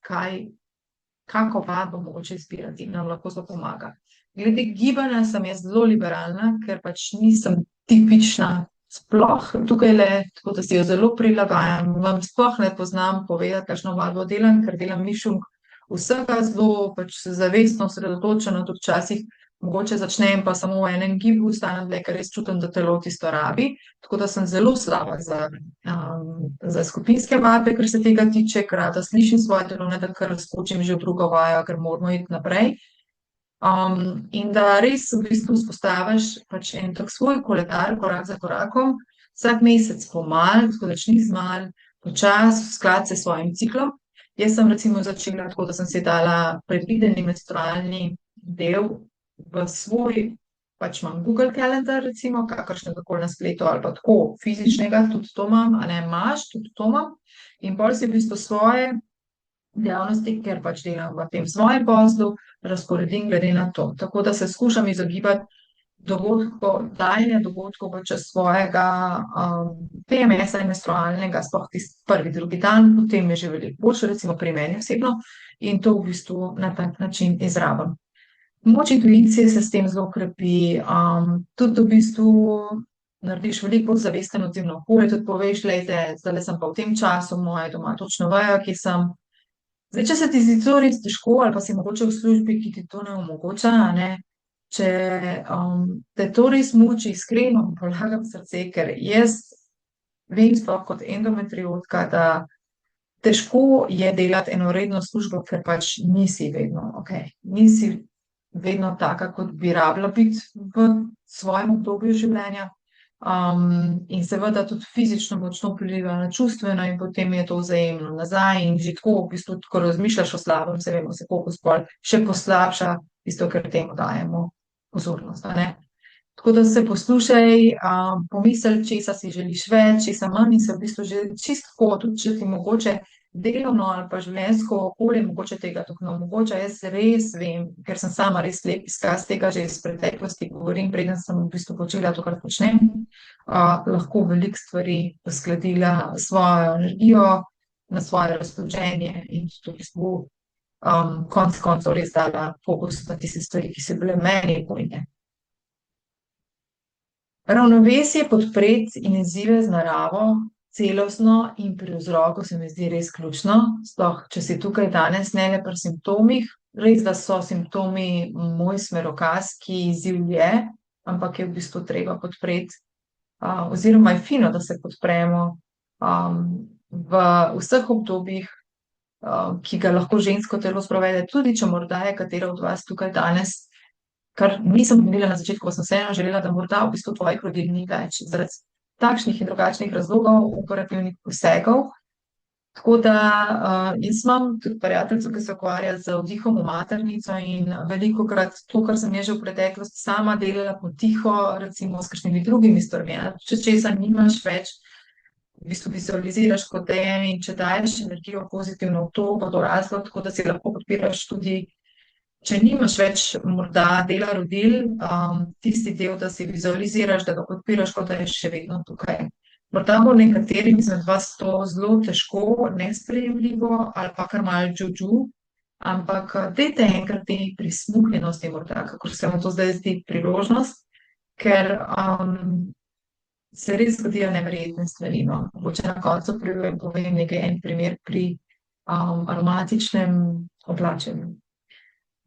kako vadbo mogoče izbirati, nam lahko to pomaga. Glede gibanja sem jaz zelo liberalna, ker pač nisem tipična sploh tukaj le, tako da si jo zelo prilagajam. Vam sploh ne poznam povedati, kakšno vadbo delam, ker delam mišunk vsega zelo pač zavestno osredotočeno, tudi včasih mogoče začnem pa samo v enem gibu, ostanem dlje, ker res čutim, da telo tisto rabi. Tako da sem zelo slaba za skupinske vadbe, ker se tega tiče, ker rada slišim svoje telo, ne da kar skočim že v drugo vajo, ker moramo iti naprej. In da res v bistvu vzpostaviš pač en tak svoj koledar, korak za korakom, vsak mesec pomal, tako da čniz mal, počas, v sklad s svojim ciklom. Jaz sem recimo začela tako, da sem si dala predvideni menstrualni del v svoj, pač imam Google Calendar recimo, kakršnega koli na spletu ali pa tako fizičnega, tudi to imam, tudi to imam. In pol si v bistvu svoje dejavnosti, ker pač delam v tem svojem poslu, razporedim glede na to. Tako da se skušam izogibati dajanja dogodkov v čas svojega PMS-a in menstrualnega, sploh tisti prvi, drugi dan, potem je že veliko boljše, recimo pri meni osebno, in to v bistvu na tak način izrabim. Moč intuicije se s tem zelo krepi, tudi v bistvu narediš veliko bolj zavesten odzivno okolje, tudi poveš, glejte, zdajle sem pa v tem času, moje doma točno vejo, kje sem. Zdaj, če se ti zdi to res težko, ali pa si mogoče v službi, ki ti to ne omogoča, če te to res muči, iskreno polagam srce, ker jaz vem sploh kot endometriotka, da težko je delati eno redno službo, ker pač nisi vedno, nisi vedno taka, kot bi rabila biti v svojem obdobju življenja. In seveda tudi fizično močno vpliva na čustveno in potem je to vzajemno nazaj in že tako, v bistvu, ko razmišljaš o slabem, se vemo, se fokus pol še poslabša, tisto, ker temu dajemo pozornost, Tako da se poslušaj, pomisli, česa si želiš več, česa manj in se v bistvu že čistko, tudi če ti mogoče delovno ali pa življenjsko okolje mogoče tega tako ne omogoča. Jaz res vem, ker sem sama res lep izkaz tega že iz preteklosti, govorim, preden sem v bistvu počela to, kar počnem, lahko veliko stvari uskladila svojo energijo, na svoje razpoloženje in to v bistvu konec koncev res dala fokus na tiste stvari, ki so bile meni bojne. Ravnovesje podpreti in izzive z naravo celostno in pri vzroku se mi zdi res ključno, sploh če si tukaj danes ne le pri simptomih, res, da so simptomi moj smerokaz, ki izziv je, ampak je v bistvu treba podpreti, oziroma je fino, da se podpremo v vseh obdobjih, ki ga lahko žensko telo sprovede, tudi če morda je katera od vas tukaj danes, kar nisem pomenila na začetku, ko sem vseeno želela, da morda v bistvu tvojih rodil ni več, zaradi takšnih in drugačnih razlogov, operativnih posegov. Tako da jaz imam tudi prijateljico, ki se ukvarja z vdihom v maternico in velikokrat to, kar sem jaz že v preteklosti sama delala potiho, recimo s kakšnimi drugimi stvarmi, če česa nimaš več, v bistvu vizualiziraš kot je in če daješ energijo pozitivno v to, bo to raslo, tako da si lahko podpiraš tudi, če nimaš več morda dela rodil, tisti del, da si vizualiziraš, da ga podpiraš, kot da je še vedno tukaj. Morda bo nekaterim izmed vas to zelo težko, nesprejemljivo ali pa kar malo džudžu, ampak dajte enkrat te prisluhnjenosti morda, kakor se vam to zdaj zdi priložnost, ker se res zgodijo neverjetne stvari. Mogoče na koncu povem nekaj en primer pri aromatičnem oblačenju.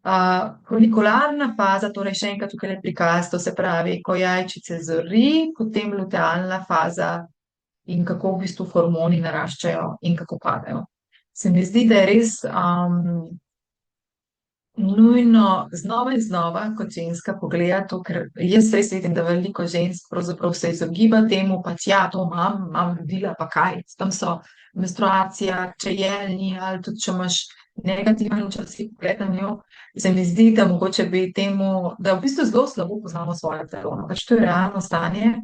Folikularna faza, torej še enkrat tukaj prikaz, to se pravi, ko jajčice zori, potem lutealna faza in kako v bistvu hormoni naraščajo in kako padajo. Se mi zdi, da je res nujno znova in znova kot ženska pogledati to, ker jaz res vidim, da veliko žensk pravzaprav se izogiba temu, pač ja, to imam vodila, pa kaj, tam so menstruacija, če je, ni, ali tudi če imaš negativen včasih pogled na njo, se mi zdi, da mogoče bi temu, da v bistvu zelo slabo poznamo svoje telo, no, pač to je realno stanje,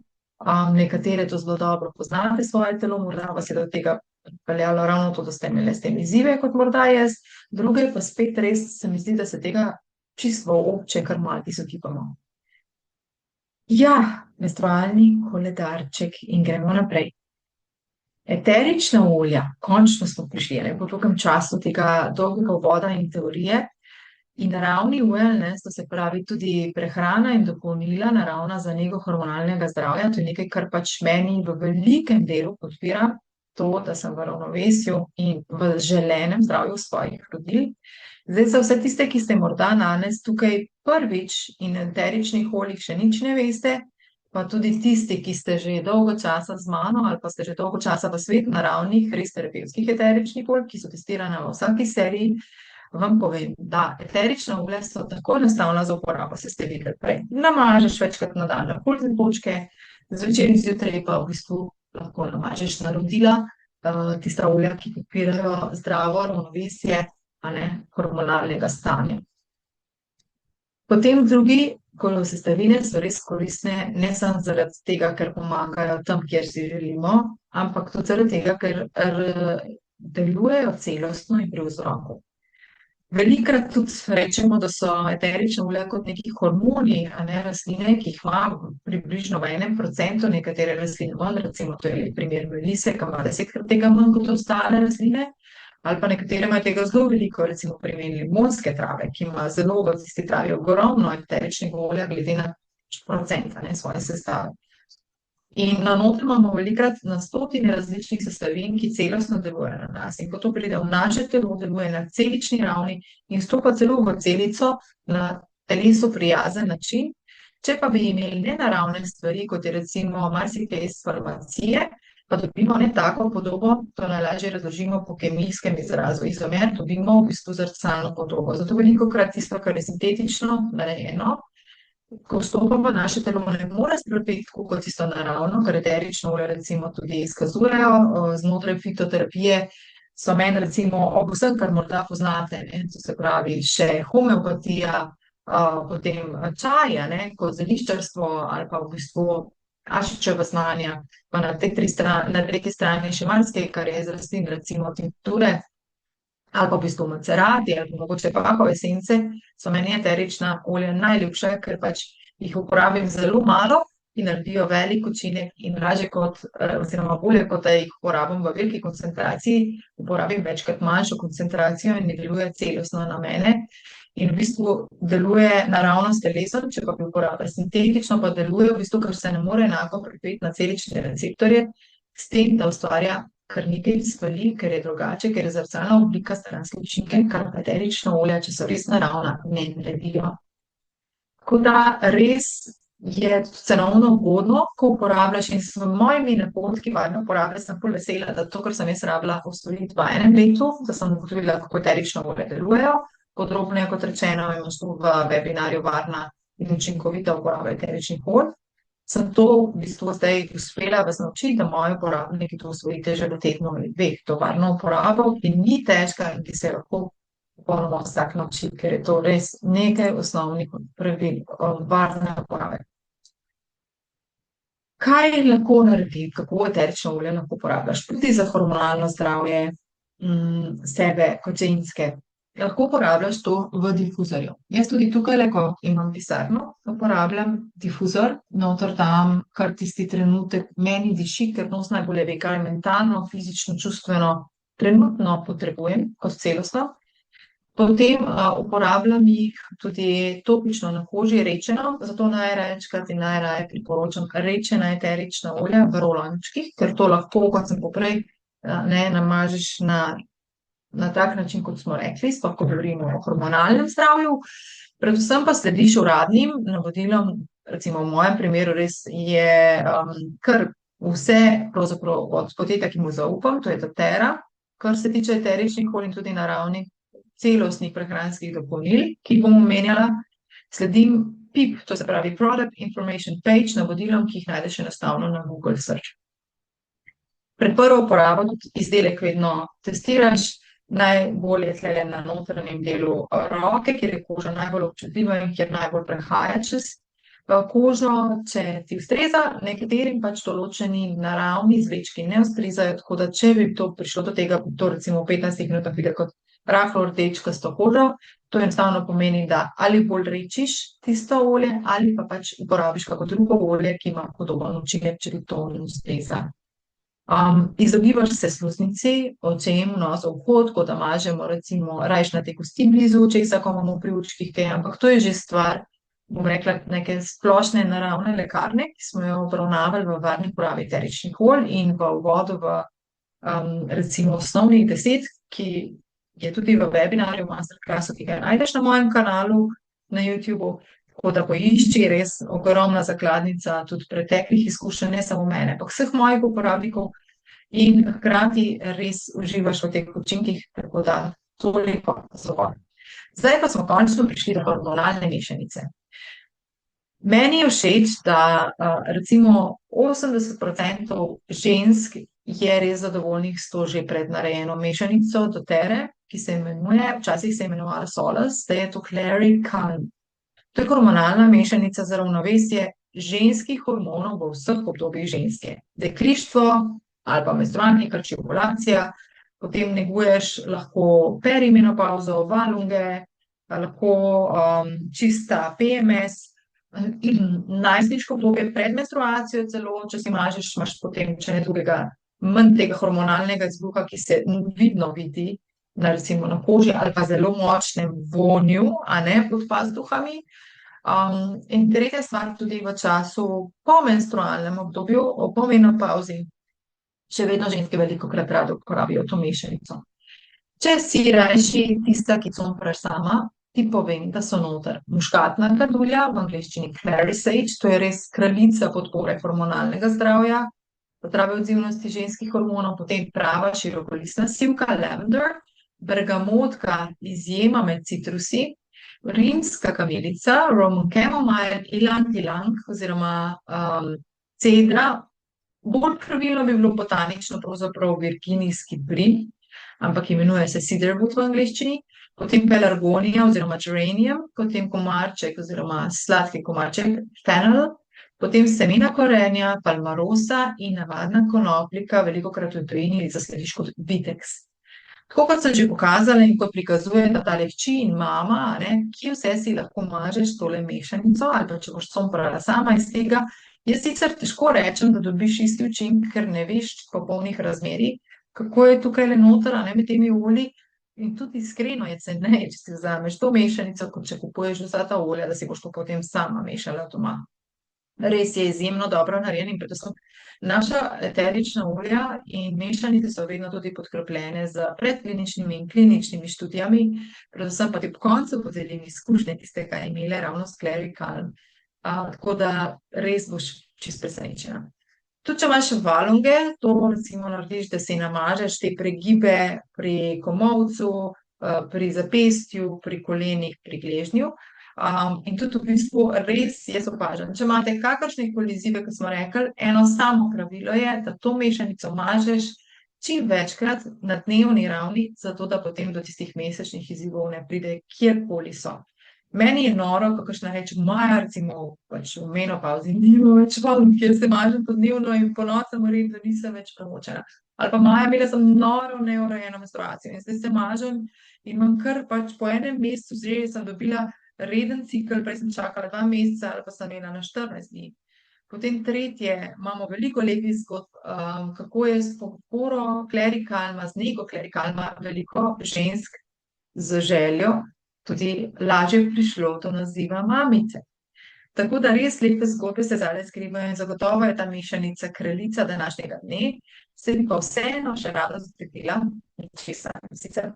nekatere to zelo dobro poznate svoje telo, morda vas je do tega peljalo ravno to, da ste imeli s tem izzive, kot morda jaz, druge pa spet res se mi zdi, da se tega čisto obče kar malo izogibamo. Ja, menstrualni koledarček in gremo naprej. Eterična olja, končno smo prišli, ne, po dolgem času tega dolgega uvoda in teorije. In naravni wellness, to se pravi tudi prehrana in dopolnila naravna za nego hormonalnega zdravja, to je nekaj, kar pač meni v velikem delu podpira to, da sem v ravnovesju in v želenem zdravju svojih rodil. Zdaj za vse tiste, ki ste morda danes tukaj prvič in eteričnih oljih še nič ne veste, pa tudi tisti, ki ste že dolgo časa z mano ali pa ste že dolgo časa v svetu naravnih, res terapevtskih eteričnih olj, ki so testirane v vsaki seriji, vam povem, da eterična olja so tako enostavna za uporabo, se ste videli prej. Namažeš večkrat na dan na pulzne točke, zvečer in zjutraj pa v bistvu lahko namažeš na rodila, tista olja, ki podpirajo zdravo ravnovesje, hormonalnega stanja. Potem drugi sestavine so res koristne, ne samo zaradi tega, ker pomagajo tam, kjer si želimo, ampak tudi zaradi tega, ker delujejo celostno in pri vzroku. Velikokrat tudi rečemo, da so eterična olja kot neki hormoni, rastline, ki jih ima približno v 1%, nekatere rastline manj, recimo to je primer melise, ki ima 10-krat tega manj kot ostale rastline, ali pa nekatere imajo tega zelo veliko, recimo primer limonske trave, ki ima zelo v tisti travi ogromno eteričnega olja glede na procent svoje sestave. In na noter imamo velikokrat na stotine različnih sestavin, ki celostno delujejo na nas. In ko to pride v naše telo, deluje na celični ravni in stopa celo v celico na telesu prijazen način. Če pa bi imeli nenaravne stvari, kot je recimo marsikaj iz farmacije, pa dobimo ne tako podobo, to najlažje razložimo po kemijskem izrazu. Izomer dobimo v bistvu zrcalno podobo. Zato velikokrat tisto, kar je sintetično narejeno, ko vstopa v naše telo, ne more strpeti tako kot tisto naravno, kar eterično olje recimo tudi izkazujejo. Znotraj fitoterapije so meni recimo ob vsem, kar morda poznate, to se pravi še homeopatija, potem čaj, kot zeliščarstvo ali pa v bistvu ašičeva znanja, pa na tretji strani še marsikaj, kar je iz rastlin, recimo tinkture, ali pa v bistvu macerati, ali pa mogoče kakove esence, so meni eterična olja najljubša, ker pač jih uporabim zelo malo in naredijo velik učinek in lažje kot, oziroma bolje kot da jih uporabim v veliki koncentraciji, uporabim večkrat manjšo koncentracijo in ne deluje celostno na mene. In v bistvu deluje naravno s telesom, če pa bi uporabila sintetično, pa deluje v bistvu, ker se ne more enako pripeti na celične receptorje, s tem, da ustvarja kar nekaj stvari, ker je drugače, ker je zrcalna oblika stranske učinke, kar pa eterična olja, če so res naravna, ne naredijo. Tako da res je cenovno ugodno, ko uporabljaš, in s mojimi napotki varno uporabljaš, sem bolj vesela, da to, kar sem jaz rabila usvojiti v enem letu, da sem ugotovila, kako eterična olja delujejo. Podrobneje, kot rečeno, imaš tu v webinarju Varna in učinkovita uporaba eteričnih olj. Sem to v bistvu zdaj uspela vas naučiti, da moji uporabniki to usvojite že v tednu ali dveh. To varno uporabo, ki ni težka in ki se lahko popolnoma vsak nauči, ker je to res nekaj osnovnih pravil varne uporabe. Kaj lahko naredi, kako eterično olje lahko uporabljaš tudi za hormonalno zdravje sebe kot ženske? Lahko uporabljaš to v difuzorju. Jaz tudi tukaj, ko imam pisarno, uporabljam difuzor, noter dam kar tisti trenutek, meni diši, ker nos najbolje ve, kaj mentalno, fizično, čustveno trenutno potrebujem kot celostno. Potem uporabljam jih tudi topično na koži, rečeno, zato najrečkrat in najraje priporočam rečena eterična olja v rolončkih, ker to lahko, kot sem poprej, namažeš na na tak način, kot smo rekli, sploh ko govorimo o hormonalnem zdravju. Predvsem pa slediš uradnim navodilom, recimo v mojem primeru res je kar vse, pravzaprav od podjetja, ki mu zaupam, to je doTERRA, kar se tiče eteričnih olj in tudi naravnih celostnih prehranskih dopolnil, ki jih bom omenjala. Sledim PIP, to se pravi Product Information Page, navodilom, ki jih najdeš enostavno na Google Search. Pred prvo uporabo tudi izdelek vedno testiraš, najbolje tle na notranjem delu roke, kjer je koža najbolj občutljiva in kjer najbolj prehaja čez kožo, če ti ustreza, nekaterim pač določeni naravni izvlečki ne ustrezajo, tako da če bi to prišlo do tega, to recimo v 15 minutah vidi kot rahlo rdečkasto kožo, to enostavno pomeni, da ali bolj rečiš tisto olje, ali pa pač uporabiš kako drugo olje, ki ima podoben učinek, če ti to ne ustreza. Izogibaš se sluznici, očem, nos, vhod, ko da mažemo recimo rajš na te kosti blizu očesa, ko imamo pri očkih kaj, ampak to je že stvar, bom rekla, neke splošne naravne lekarne, ki smo jo obravnavali v varni uporabi eteričnih olj in v uvodu v recimo osnovnih 10, ki je tudi v webinarju, masterclassu, ki ga najdeš na mojem kanalu na YouTubeu, tako da poišči, res ogromna zakladnica tudi preteklih izkušenj, ne samo mene, ampak vseh mojih uporabnikov in hkrati res uživaš v teh učinkih, tako da toliko zgolj. Zdaj pa smo končno prišli do hormonalne mešanice. Meni je všeč, da recimo 80% žensk je res zadovoljnih s to že prednarejeno mešanico doTERRE, ki se imenuje, včasih se je imenovala Solus, zdaj je to Clary Calm. To je hormonalna mešanica za ravnovesje ženskih hormonov v vseh obdobjih ženske. Deklištvo ali pa menstrualni krči, ovulacija, potem neguješ lahko perimenopavzo, valunge, lahko čista PMS, najstniško obdobje pred menstruacijo celo, če si mažeš, imaš potem, če ne drugega, manj tega hormonalnega izbruha, ki se vidno vidi na, recimo, na koži ali pa zelo močnem vonju, a ne, pod pazduhami. In tretja stvar tudi v času po menstrualnem obdobju, po menopavzi, še vedno ženske velikokrat rado uporabijo to mešanico. Če si rajši tista, ki cumpraš sama, ti povem, da so noter muškatna kadulja, v angleščini Clary Sage, to je res kraljica podpore hormonalnega zdravja, zdrave odzivnosti ženskih hormonov, potem prava širokolistna sivka, lavender, bergamotka, izjema med citrusi, rimska kamilica, Roman chamomile, ilang ilang oziroma cedra, bolj pravilno bi bilo botanično pravzaprav virginijski brin, ampak imenuje se cedarwood v angleščini, potem pelargonija oziroma geranium, potem komarček oziroma sladki komarček, fennel, potem semena korenja, palmarosa in navadna konopljika, velikokrat v tujini zaslediš kot vitex. Tako kot sem že pokazala in kot prikazuje tale hči in mama, kje vse si lahko mažeš tole mešanico, ali pa če boš cumprala sama iz tega, jaz sicer težko rečem, da dobiš isti učinek, ker ne veš popolnih razmerij, kako je tukaj le noter, med temi olji, in tudi iskreno je ceneje, če si vzameš to mešanico, kot če kupuješ vsa ta olja, da si boš to potem sama mešala doma. Res je izjemno dobro narejen in predvsem naša eterična olja in mešanice so vedno tudi podkrepljene z predkliničnimi in kliničnimi študijami, predvsem pa ti po koncu podelim izkušnje, ki ste ga imeli ravno s Clary Calm. Tako da res boš čisto presenečena. Tudi če imaš valunge, to recimo narediš, da si namažeš te pregibe pri komolcu, pri zapestju, pri kolenih, pri gležnju. In tudi v bistvu res jaz opažam. Če imate kakršnekoli izzive, kot smo rekli, eno samo pravilo je, da to mešanico mažeš čim večkrat na dnevni ravni, zato da potem do tistih mesečnih izzivov ne pride, kjerkoli so. Meni je noro, kakšna reče, Maja, recimo, pač v menopavzi nima več valung, kjer se mažem to dnevno in po nočem moram, da nisem več premočena. Ali pa Maja, imela sem noro neurejeno menstruacijo in zdaj se mažem in imam kar pač po enem mesecu, že sem dobila reden cikel, prej sem čakala 2 meseca ali pa sem imela na 14 dni. Potem tretje, imamo veliko lepih zgodb, kako je s podporo Clary Calma, z nego Clary Calma, veliko žensk z željo tudi lažje prišlo do naziva mamice. Tako da res lepe zgodbe se zdaj skrivajo in zagotovo je ta mešanica kraljica današnjega dne. se bi pa vseeno še rada dotaknila nečesa. Sicer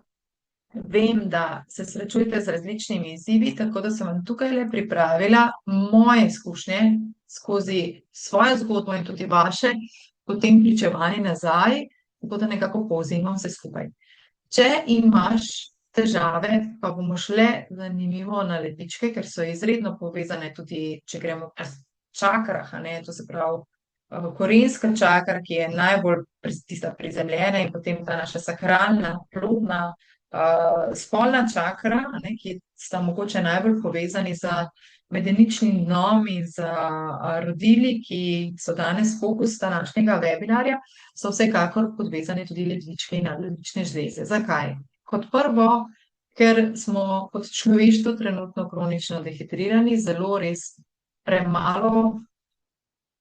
vem, da se srečujete z različnimi izzivi, tako da sem vam tukaj le pripravila moje izkušnje skozi svojo zgodbo in tudi vaše, potem pričevanje nazaj, tako da nekako povzemam vse skupaj. Če imaš težave, pa bomo šle zanimivo na ledvičke, ker so izredno povezane tudi, če gremo po čakrah, to se pravi korenska čakra, ki je najbolj tista prizemljena, in potem ta naša sakralna, plodna, spolna čakra, ki sta mogoče najbolj povezani z medeničnim dnom in z rodili, ki so danes fokus današnjega webinarja, so vsekakor podvezane tudi ledvičke in nadledvične žleze. Zakaj? Kot prvo, ker smo kot človeštvo trenutno kronično dehidrirani, zelo res premalo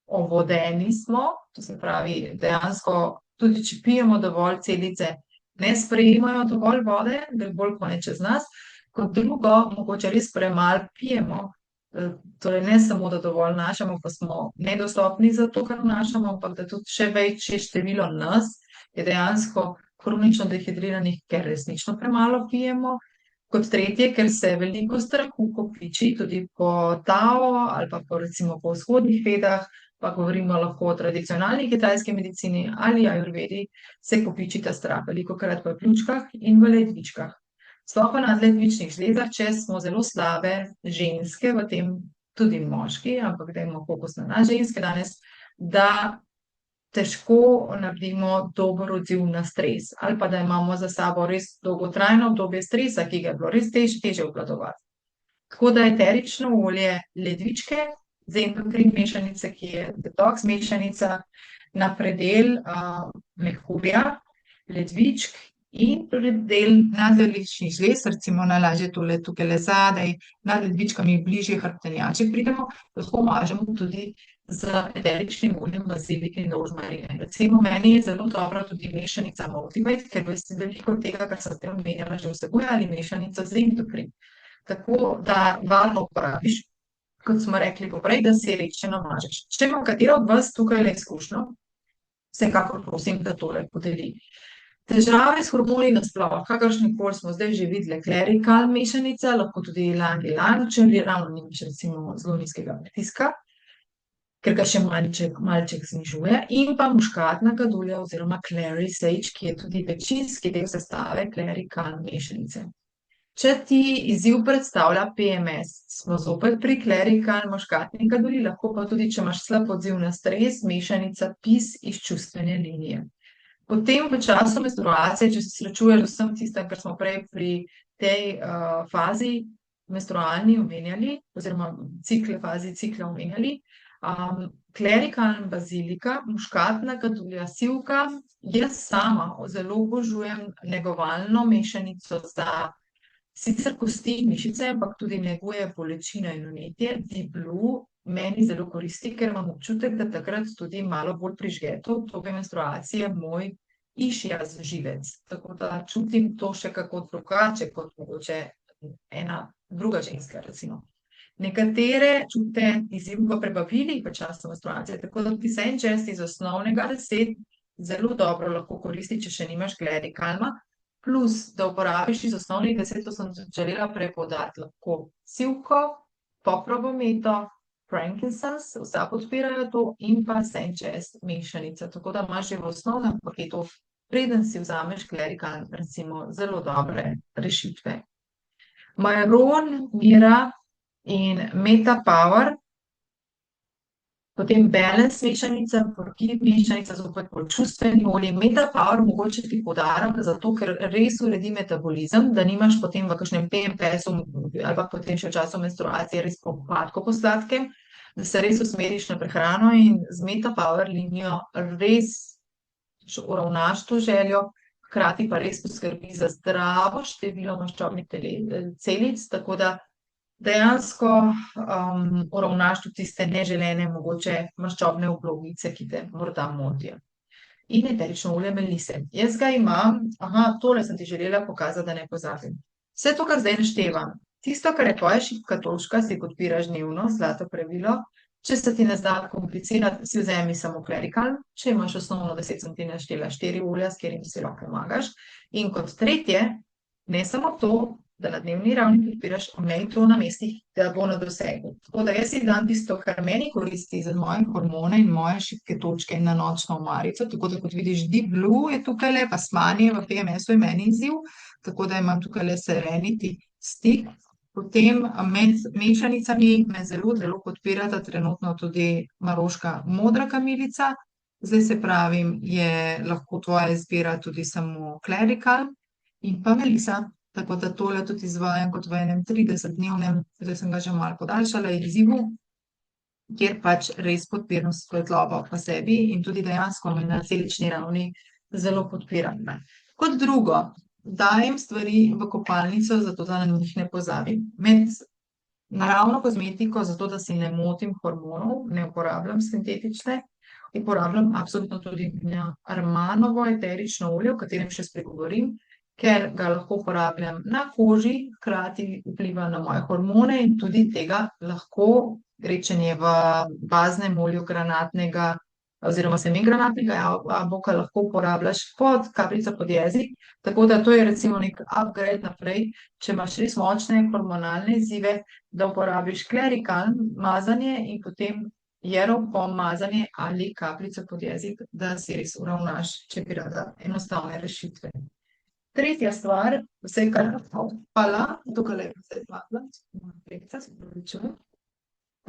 ovodeni smo, to se pravi, dejansko tudi če pijemo dovolj, celice ne sprejemajo dovolj vode, gre bolj konec čez nas. Kot drugo, mogoče res premalo pijemo, torej ne samo, da dovolj vnašamo, pa smo nedostopni za to, kar vnašamo, ampak da tudi še večje število nas je dejansko kronično dehidriranih, ker resnično premalo pijemo. Kot tretje, ker se veliko strahu kopiči tudi po Tao ali pa recimo po vzhodnih vedah, pa govorimo lahko o tradicionalni kitajski medicini ali ajurvedi, se kopiči ta strah velikokrat v pljučkah in v ledvičkah. Sploh pa na ledvičnih žlezah, če smo zelo slabe ženske, v tem tudi moški, ampak dajmo fokus na nas ženske danes, da težko naredimo dober odziv na stres, ali pa da imamo za sabo res dolgotrajno obdobje stresa, ki ga je bilo res težje obvladovati. Tako da eterično olje ledvičke, z endokrin mešanice, ki je detoks mešanica, na predel mehurja, ledvičk in predel nadledvičnih žlez, recimo najlažje tole tukaj le zadaj, nad ledvičkami bližje hrbtenjače pridemo, lahko mažemo tudi z eteričnim oljem bazilike in rožmarina. Recimo meni je zelo dobra tudi mešanica Motivate, ker veliko tega, kar sem te omenjala, že vsebuje, ali mešanica z endokrin. Tako da varno uporabiš, kot smo rekli poprej, da si rečeno mažeš. Če ima katera od vas tukaj le izkušnjo, vsekakor prosim, da tole podeli. Težave s hormoni nasploh, kakršnikoli smo zdaj že videli, klerikal mešanica, lahko tudi ylang-ylang, če ravno nimaš recimo zelo nizkega pritiska, ker ga še malček znižuje, in pa muškatna kadulja oziroma clary sage, ki je tudi večinski del sestave klerikal mešanice. Če ti izziv predstavlja PMS, smo zopet pri klerikal muškatni kadulji, lahko pa tudi, če imaš slab odziv na stres, mešanica PIS iz čustvene linije. Potem v času menstruacije, če se srečuješ z vsem tistem, kar smo prej pri tej fazi menstrualni omenjali, oziroma fazi cikla omenjali, klerikal bazilika, muškatna kadulja, sivka, jaz sama zelo obožujem negovalno mešanico za sicer kosti in mišice, ampak tudi neguje bolečino in vnetje. Deep Blue meni zelo koristi, ker imam občutek, da takrat tudi malo bolj prižge to obdobje menstruacije moj išjaz živec. Tako da čutim to še kako drugače, kot mogoče ena druga ženska, recimo. Nekatere čute izziv v prebavilih v času menstruacije, tako da tudi Saint-Just iz osnovnega recept zelo dobro lahko koristi, če še nimaš klerikalma, plus, da uporabiš iz osnovnih 10, to sem želela prej poudariti, lahko sivko, poprovo meto, frankincense, vsa podpirajo to, in pa Saint-Just mešanica. Tako da imaš že v osnovnem paketu, preden si vzameš klerikal, recimo, zelo dobre rešitve. Majaron, Mira in Meta Power, potem balance mešanica, porkip mešanica, zopet bolj čustveni olji. Meta Power mogoče ti poudarim, zato ker res uredi metabolizem, da nimaš potem v kakšnem PMPS-u ali pa potem še v času menstruacije res popadko po sladkem, da se res usmeriš na prehrano in z Meta Power linijo res uravnaš to željo, hkrati pa res poskrbi za zdravo število maščobnih celic, tako da dejansko uravnaš tudi tiste neželene mogoče maščobne oblogice, ki te morda motijo. In eterično olje melise. Jaz ga imam, tole sem ti želela pokazati, da ne pozabim. Vse to, kar zdaj naštevam, tisto, kar je tvoja šibka točka, si podpiraš dnevno, zlato pravilo, Če se ti ne zda komplicirati, si vzemi samo klerikal, če imaš osnovno 10 cm naštela 4 olja, s katerimi si lahko pomagaš. In kot tretje, ne samo to, da na dnevni ravni podpiraš, omej to na mestih, da bo na dosegu. Tako da jaz si dam tisto, kar meni koristi za moje hormone in moje šibke točke na nočno omarico, tako da kot vidiš, Deep Blue je tukaj le, pa Smani v PMS-u je meni izziv, tako da imam tukaj le Serenity Stick. Potem med mešanicami me zelo, zelo podpirata trenutno tudi maroška modra kamilica. Zdaj se pravim, je lahko tvoja izbira tudi samo klerikal in pa melisa. Tako da tole tudi izvajam kot v enem 30-dnevnem, zdaj sem ga že malo podaljšala, izzivu, kjer pač res podpiram svetlobo v sebi in tudi dejansko me na celični ravni zelo podpiram. Kot drugo, dajem stvari v kopalnico, zato da na njih ne pozabim. Med naravno kozmetiko, zato da si ne motim hormonov, ne uporabljam sintetične, uporabljam absolutno tudi Armanovo eterično olje, o katerem še spregovorim, ker ga lahko uporabljam na koži, hkrati vpliva na moje hormone in tudi tega lahko rečenje v baznem olju granatnega oziroma semen granatnega jabolka lahko uporabljaš pod kapljico pod jezik, tako da to je recimo nek upgrade naprej, če imaš res močne hormonalne izzive, da uporabiš klerikal mazanje in potem jerov pomazanje ali kapljico pod jezik, da si res uravnaš, če bi rada enostavne rešitve. Tretja stvar, vse kar hvala, tukaj le vse hvala,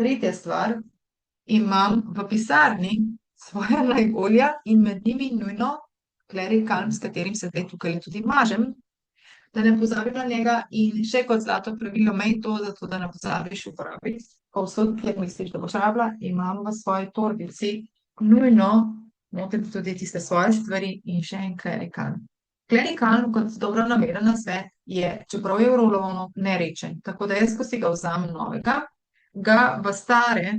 tretja stvar, imam v pisarni svoja najolja in med njimi nujno klerikal, s katerim se zdaj tukaj tudi mažem, da ne pozabim na njega in še kot zlato pravilo, imej to, zato da ne pozabiš uporabiti. Povsod, kjer misliš, da boš rabila, imam v svoji torbici nujno noter tudi tiste svoje stvari in še en klerikal. Klerikal, kot dobro nameren nasvet, je, čeprav je v rolonu, nerečen. Tako da jaz, ko si ga vzamem novega, ga v stare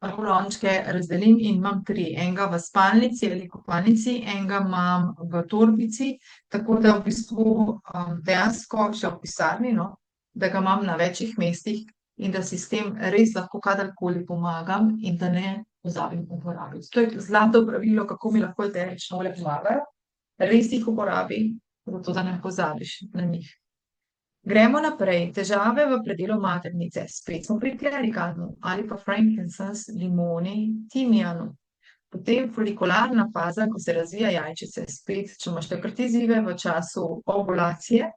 rolončke razdelim in imam 3. Enega v spalnici ali kopalnici, enega imam v torbici, tako da v bistvu dejansko še v pisarni, no, da ga imam na večjih mestih in da si s tem res lahko kadarkoli pomagam in da ne pozabim uporabiti. To je zlato pravilo, kako mi lahko eterično olje pomagajo. Res jih uporabi, zato da ne pozabiš na njih. Gremo naprej. Težave v predelu maternice. Spet smo pri klerikalu ali pa frankincense, limoni, timijanu. Potem folikularna faza, ko se razvija jajčice. Spet, če imaš takrat izzive v času ovulacije,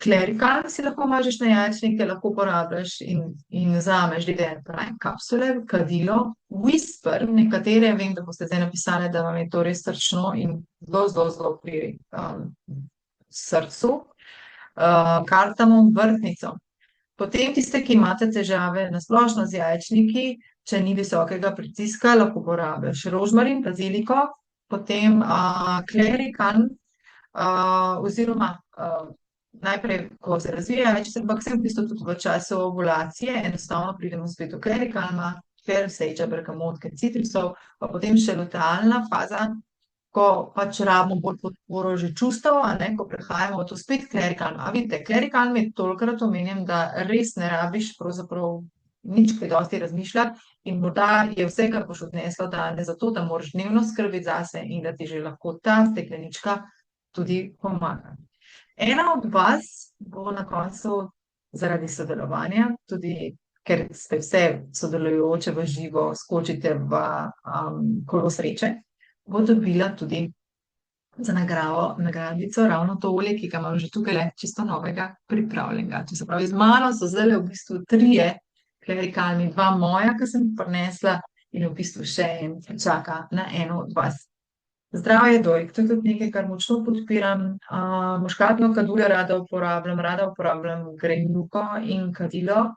klerikal si lahko mažeš na jajčnike, lahko uporabljaš in vzameš DDR kapsule, kadilo, Whisper, nekatere vem, da boste zdaj napisali, da vam je to res srčno in zelo, zelo, zelo pri srcu, kartamom, vrtnico. Potem tiste, ki imate težave na splošno z jajčniki, če ni visokega pritiska, lahko uporabljaš rožmarin, baziliko, potem klerikal oziroma najprej, ko se razvija jajčice, ampak sem v bistvu tudi v času ovulacije, enostavno pridemo spet do klerikalma, sage, bergamotke, citrusov, pa potem še lutealna faza, ko pač rabimo bolj podporo že čustev, ko prehajamo v to spet klerikal. A vidite, klerikal mi tolikrat omenjam, da res ne rabiš pravzaprav nič kaj dosti razmišljati in morda je vse, kar boš odnesla danes, zato da moraš dnevno skrbeti zase in da ti že lahko ta steklenička tudi pomaga. Ena od vas bo na koncu zaradi sodelovanja, tudi ker ste vse sodelujoče v živo, skočite v kolo sreče, bo dobila tudi za nagradico ravno to olje, ki ga imam že tukaj le čisto novega pripravljenega. To se pravi, z mano so zdaj v bistvu 3 klerikalni, 2 moja, ki sem prinesla in v bistvu še en čaka na eno od vas. Zdravje dojk, to je tudi nekaj, kar močno podpiram. Muškatno kaduljo rada uporabljam grenivko in kadilo.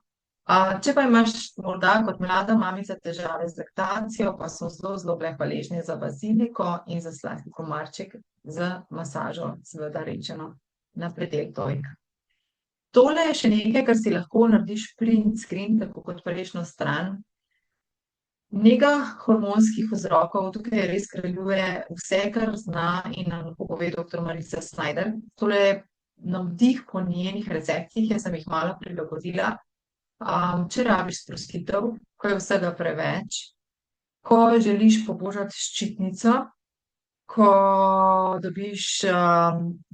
Če pa imaš morda kot mlada mamica težave z laktacijo, pa so zelo, zelo hvaležni za baziliko in za sladki komarček z masažo, seveda rečeno, na predel dojk. Tole je še nekaj, kar si lahko narediš print screen, tako kot prejšnjo stran. Nega hormonskih vzrokov, tukaj res kraljuje vse, kar zna in nam lahko pove dr. Marica Snyder. Tole je navdih po njenih receptih, jaz sem jih malo prilagodila. Če rabiš sprostitev, ko je vsega preveč, ko želiš pobožati ščitnico, ko dobiš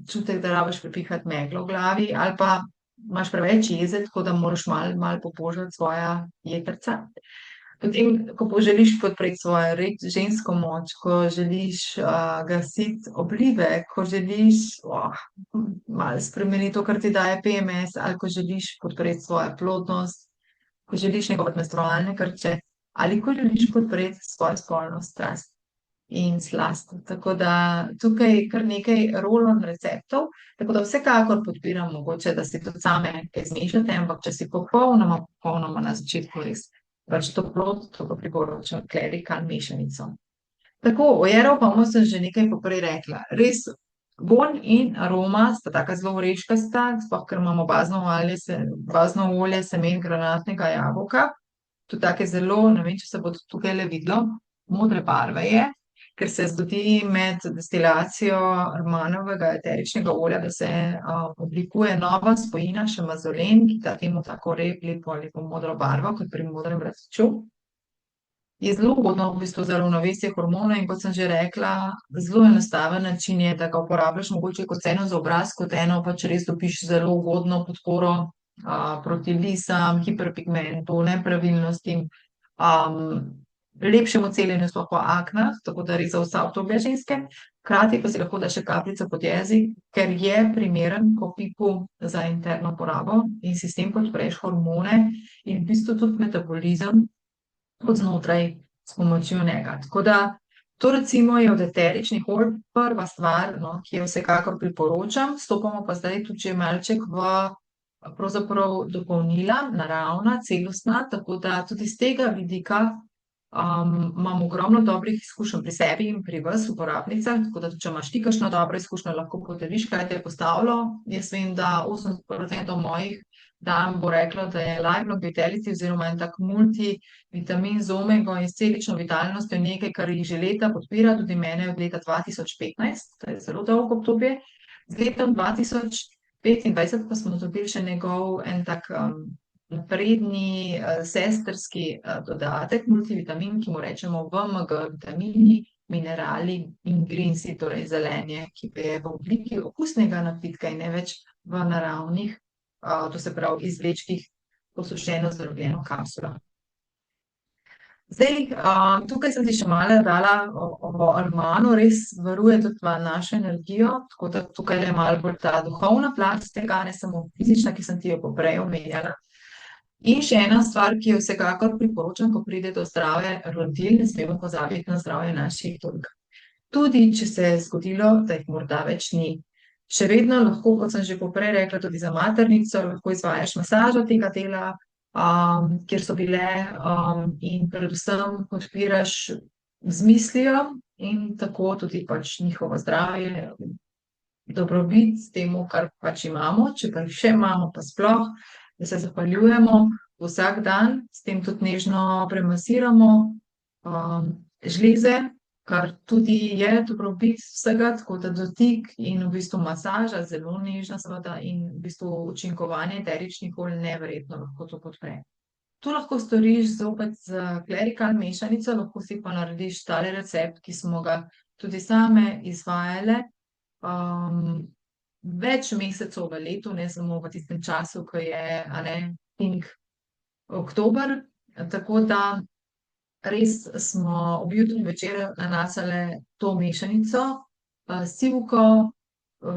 čutek, da rabiš prepihati meglo v glavi, ali pa imaš preveč jeze, tako da moraš malo pobožati svoja jetrca. Potem, ko poželiš podpreti svojo žensko moč, ko želiš gasiti oblive, ko želiš malo spremeniti to, kar ti daje PMS, ali ko želiš podpreti svojo plodnost, ko želiš negovati menstrualne krče, ali ko želiš podpreti svojo spolno strast in slast. Tako da tukaj je kar nekaj rolon receptov, tako da vsekakor podpiram mogoče, da si tudi same kaj zmešate, ampak če si popolnoma na začetku res to plod, to pa priporočam klerikan mešanico. Tako, o jeropomu sem že nekaj poprej rekla. Res, vonj in aroma sta taka zelo oreškasta, sploh ker imamo bazno olje semen granatnega jabolka. To take zelo, ne vem, če se bo tukaj le videlo, modre barve je, ker se zgodi med destilacijo rmanovega eteričnega olja, da se oblikuje nova spojina, še mazolen, ki da temu tako lepo modro barvo, kot pri modrem rastiču. Je zelo ugodno v bistvu za ravnovesje hormonov in kot sem že rekla, zelo enostaven način je, da ga uporabljaš mogoče kot eno za obraz, kot eno pa če res dobiš zelo ugodno podporo proti lisam, hiperpigmentu, nepravilnostim, lepšemu celjenju sploh po aknah, tako da res za vsa obdobja ženske. Hkrati pa si lahko daš še kapljico pod jezik, ker je primeren po piku za interno porabo in si s tem podpreš hormone in v bistvu tudi metabolizem od znotraj s pomočjo njega. Tako da to recimo je od eteričnih olj prva stvar, ki jo vsekakor priporočam. Stopamo pa zdaj tudi že malček v pravzaprav dopolnila, naravna, celostna, tako da tudi z tega vidika imam ogromno dobrih izkušenj pri sebi in pri vas, uporabnicah, tako da če imaš ti kakšno dobro izkušnjo, lahko podeliš, kaj te je postavilo. Jaz vem, da 80% mojih dam bo reklo, da je Lifelong Vitality oziroma en tak multivitamin z omego in s celično vitalnostjo nekaj, kar jih že leta podpira, tudi mene od leta 2015, to je zelo dolgo obdobje. Z letom 2025 pa smo dobili še njegov en tak napredni sestrski dodatek, multivitamin, ki mu rečemo VMG, vitamini, minerali in grinsi, torej zelenje, ki je v obliki okusnega napitka in ne več v naravnih, to se pravi izvlečkih, posušeno zdrobljeno kapsulo. Zdaj, tukaj sem si še malo dala o Armanu, res varuje tudi našo energijo, tako da tukaj je malo bolj ta duhovna plat tega, ne samo fizična, ki sem ti jo poprej omenjala. In še ena stvar, ki jo vsekakor priporočam, ko pride do zdrave rodil, ne smemo pozabiti na zdravje naših tolk. Tudi, če se je zgodilo, da jih morda več ni. Še vedno lahko, kot sem že poprej rekla, tudi za maternico, lahko izvajaš masažo tega dela, kjer so bile in predvsem podpiraš z mislijo in tako tudi pač njihovo zdravje, dobrobit s temu, kar pač imamo, če pa jih še imamo, pa sploh, da se zahvaljujemo vsak dan, s tem tudi nežno premasiramo žleze, kar tudi je dobrobit vsega, tako da dotik in v bistvu masaža, zelo nežna seveda, in v bistvu učinkovanje eteričnih olj neverjetno lahko to podpre. To lahko storiš zopet z klerikan mešanico, lahko si pa narediš tale recept, ki smo ga tudi same izvajale več mesecev v letu, ne samo v tistem času, ko je pink oktober, tako da res smo ob jutru in večer nanacale to mešanico, sivko,